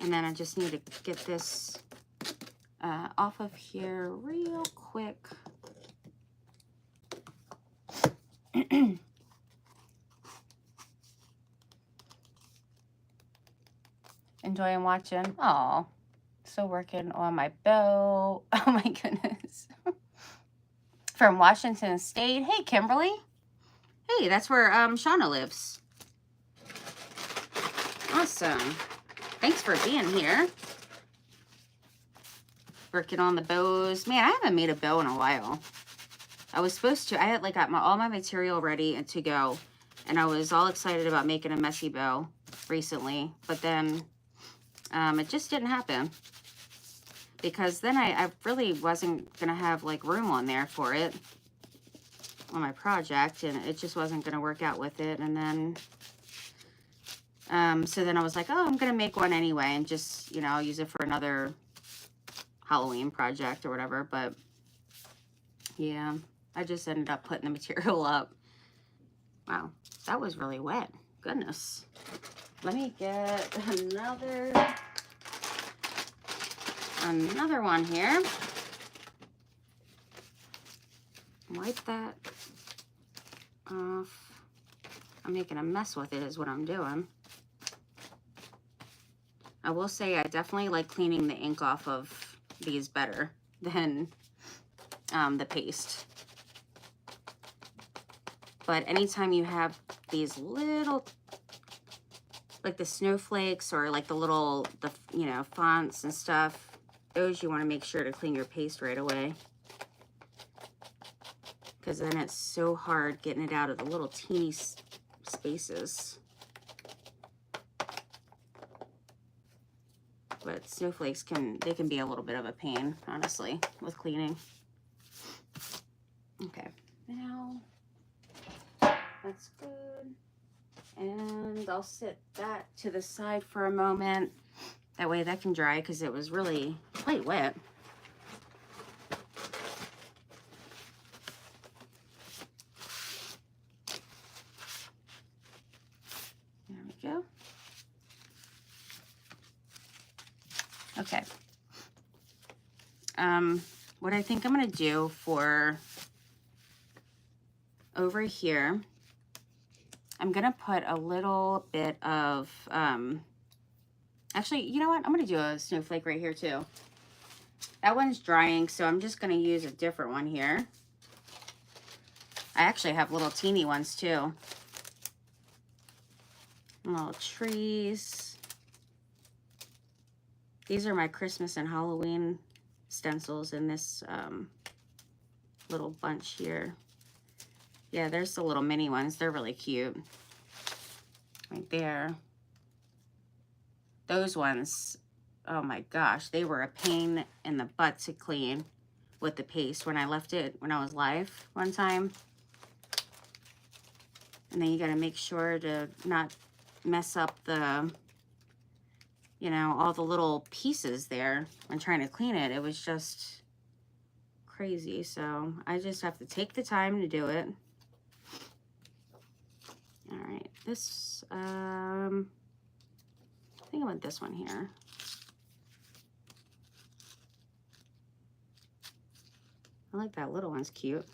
Speaker 1: And then I just need to get this off of here real quick. Enjoying watching. Oh, still working on my bow. Oh my goodness. From Washington State. Hey, Kimberly. Hey, that's where Shauna lives. Awesome. Thanks for being here. Working on the bows. Man, I haven't made a bow in a while. I was supposed to. I had like got all my material ready and to go. And I was all excited about making a messy bow recently, but then it just didn't happen. Because then I really wasn't going to have like room on there for it on my project, and it just wasn't going to work out with it. And then, so then I was like, oh, I'm going to make one anyway, and just, you know, I'll use it for another Halloween project or whatever. But yeah, I just ended up putting the material up. Wow, that was really wet. Goodness. Let me get another one here. Wipe that off. I'm making a mess with it is what I'm doing. I will say I definitely like cleaning the ink off of these better than the paste. But anytime you have these little, like the snowflakes or like the you know, fonts and stuff, those you want to make sure to clean your paste right away. Because then it's so hard getting it out of the little teeny spaces. But snowflakes can be a little bit of a pain, honestly, with cleaning. Okay, now that's good. And I'll set that to the side for a moment. That way that can dry, because it was really quite wet. There we go. Okay. What I think I'm going to do for over here, I'm going to put a little bit of, actually, you know what? I'm going to do a snowflake right here too. That one's drying, so I'm just going to use a different one here. I actually have little teeny ones too. Little trees. These are my Christmas and Halloween stencils in this little bunch here. Yeah, there's the little mini ones. They're really cute. Right there. Those ones, oh my gosh, they were a pain in the butt to clean with the paste when I left it when I was live one time. And then you got to make sure to not mess up the, you know, all the little pieces there when trying to clean it. It was just crazy. So I just have to take the time to do it. All right, this, I think I want this one here. I like that little one's cute.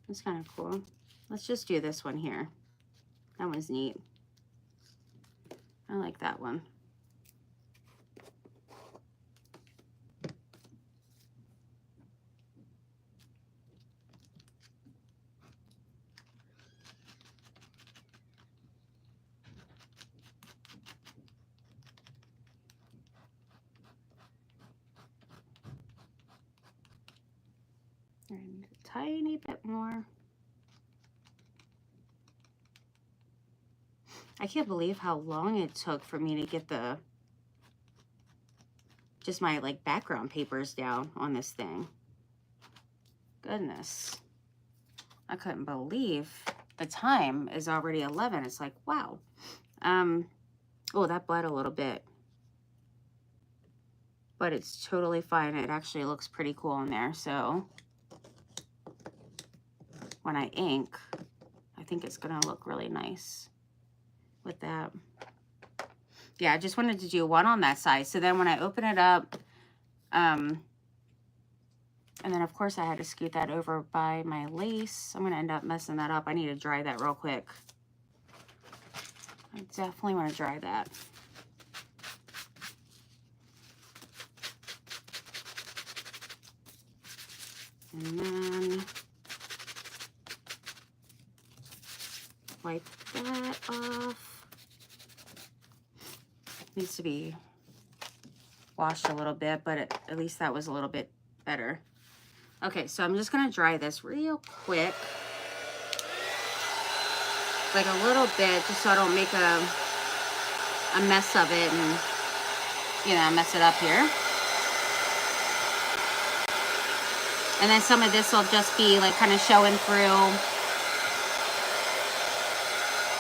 Speaker 1: That's kind of cool. Let's just do this one here. That one's neat. I like that one. And a tiny bit more. I can't believe how long it took for me to get the, just my like background papers down on this thing. Goodness. I couldn't believe the time is already 11. It's like, wow. Oh, that bled a little bit. But it's totally fine. It actually looks pretty cool in there. So when I ink, I think it's gonna look really nice with that. Yeah, I just wanted to do one on that side. So then when I open it up, and then of course I had to scoot that over by my lace. I'm gonna end up messing that up. I need to dry that real quick. I definitely want to dry that. And then wipe that off. Needs to be washed a little bit, but at least that was a little bit better. Okay, so I'm just going to dry this real quick. Like a little bit, just so I don't make a mess of it and, you know, mess it up here. And then some of this will just be like kind of showing through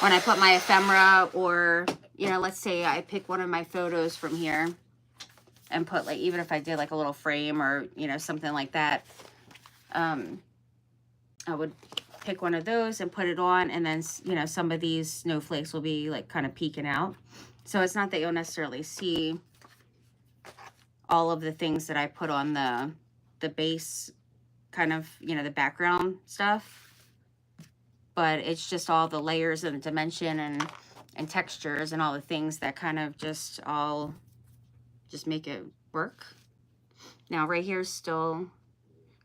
Speaker 1: when I put my ephemera, or, you know, let's say I pick one of my photos from here and put, like, even if I did like a little frame or, you know, something like that, I would pick one of those and put it on, and then, you know, some of these snowflakes will be like kind of peeking out. So it's not that you'll necessarily see all of the things that I put on the base, kind of, you know, the background stuff, but it's just all the layers and the dimension and textures and all the things that kind of just all just make it work. Now right here is still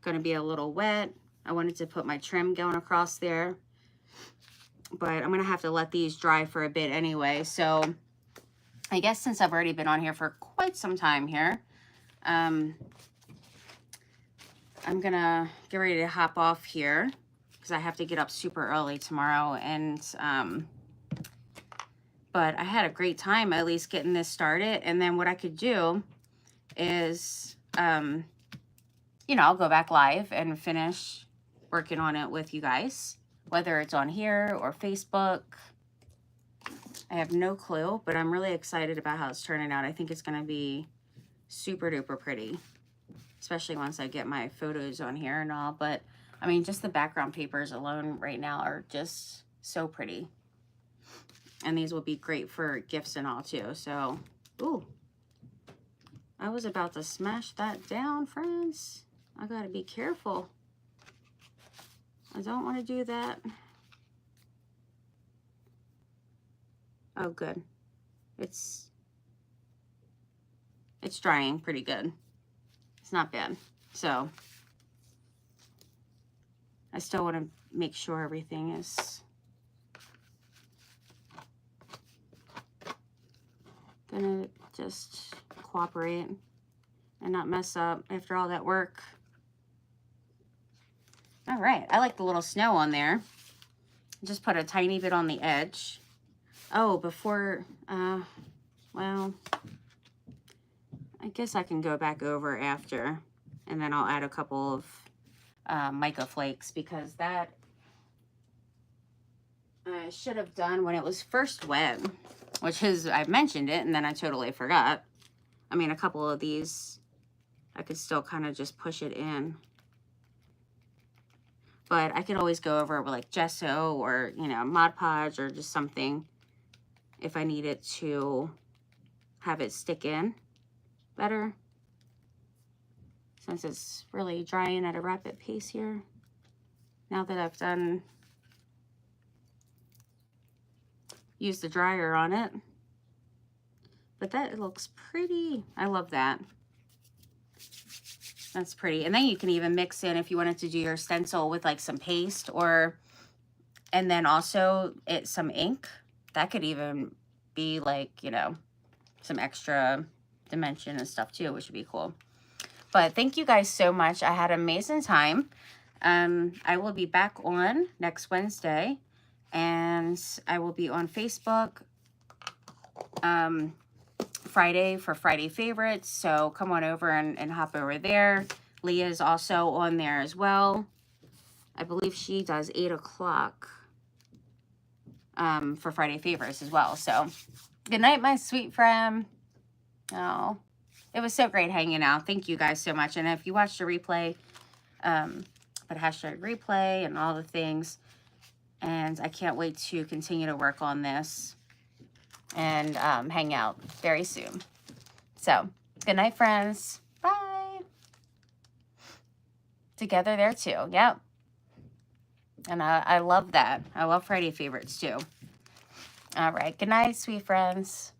Speaker 1: going to be a little wet. I wanted to put my trim going across there, but I'm going to have to let these dry for a bit anyway. So I guess since I've already been on here for quite some time here, I'm going to get ready to hop off here because I have to get up super early tomorrow. And, but I had a great time at least getting this started. And then what I could do is, you know, I'll go back live and finish working on it with you guys, whether it's on here or Facebook. I have no clue, but I'm really excited about how it's turning out. I think it's going to be super duper pretty, especially once I get my photos on here and all. But I mean, just the background papers alone right now are just so pretty. And these will be great for gifts and all too. So, ooh, I was about to smash that down, friends. I gotta be careful. I don't want to do that. Oh, good. It's drying pretty good. It's not bad. So I still want to make sure everything is gonna just cooperate and not mess up after all that work. All right, I like the little snow on there. Just put a tiny bit on the edge. Oh, before, well, I guess I can go back over after, and then I'll add a couple of mica flakes, because that I should have done when it was first wet, which is, I mentioned it and then I totally forgot. I mean, a couple of these, I could still kind of just push it in. But I could always go over with like gesso or, you know, Mod Podge or just something if I needed to have it stick in better. Since it's really drying at a rapid pace here. Now that I've used the dryer on it. But that looks pretty. I love that. That's pretty. And then you can even mix in, if you wanted to do your stencil with like some paste, or, and then also some ink. That could even be like, you know, some extra dimension and stuff too, which would be cool. But thank you guys so much. I had an amazing time. I will be back on next Wednesday, and I will be on Facebook Friday for Friday favorites. So come on over and hop over there. Leah is also on there as well. I believe she does 8 o'clock for Friday favorites as well. So good night, my sweet friend. Oh, it was so great hanging out. Thank you guys so much. And if you watched the replay, put hashtag replay and all the things. And I can't wait to continue to work on this and hang out very soon. So good night, friends. Bye. Together there too. Yep. And I love that. I love Friday favorites too. All right. Good night, sweet friends.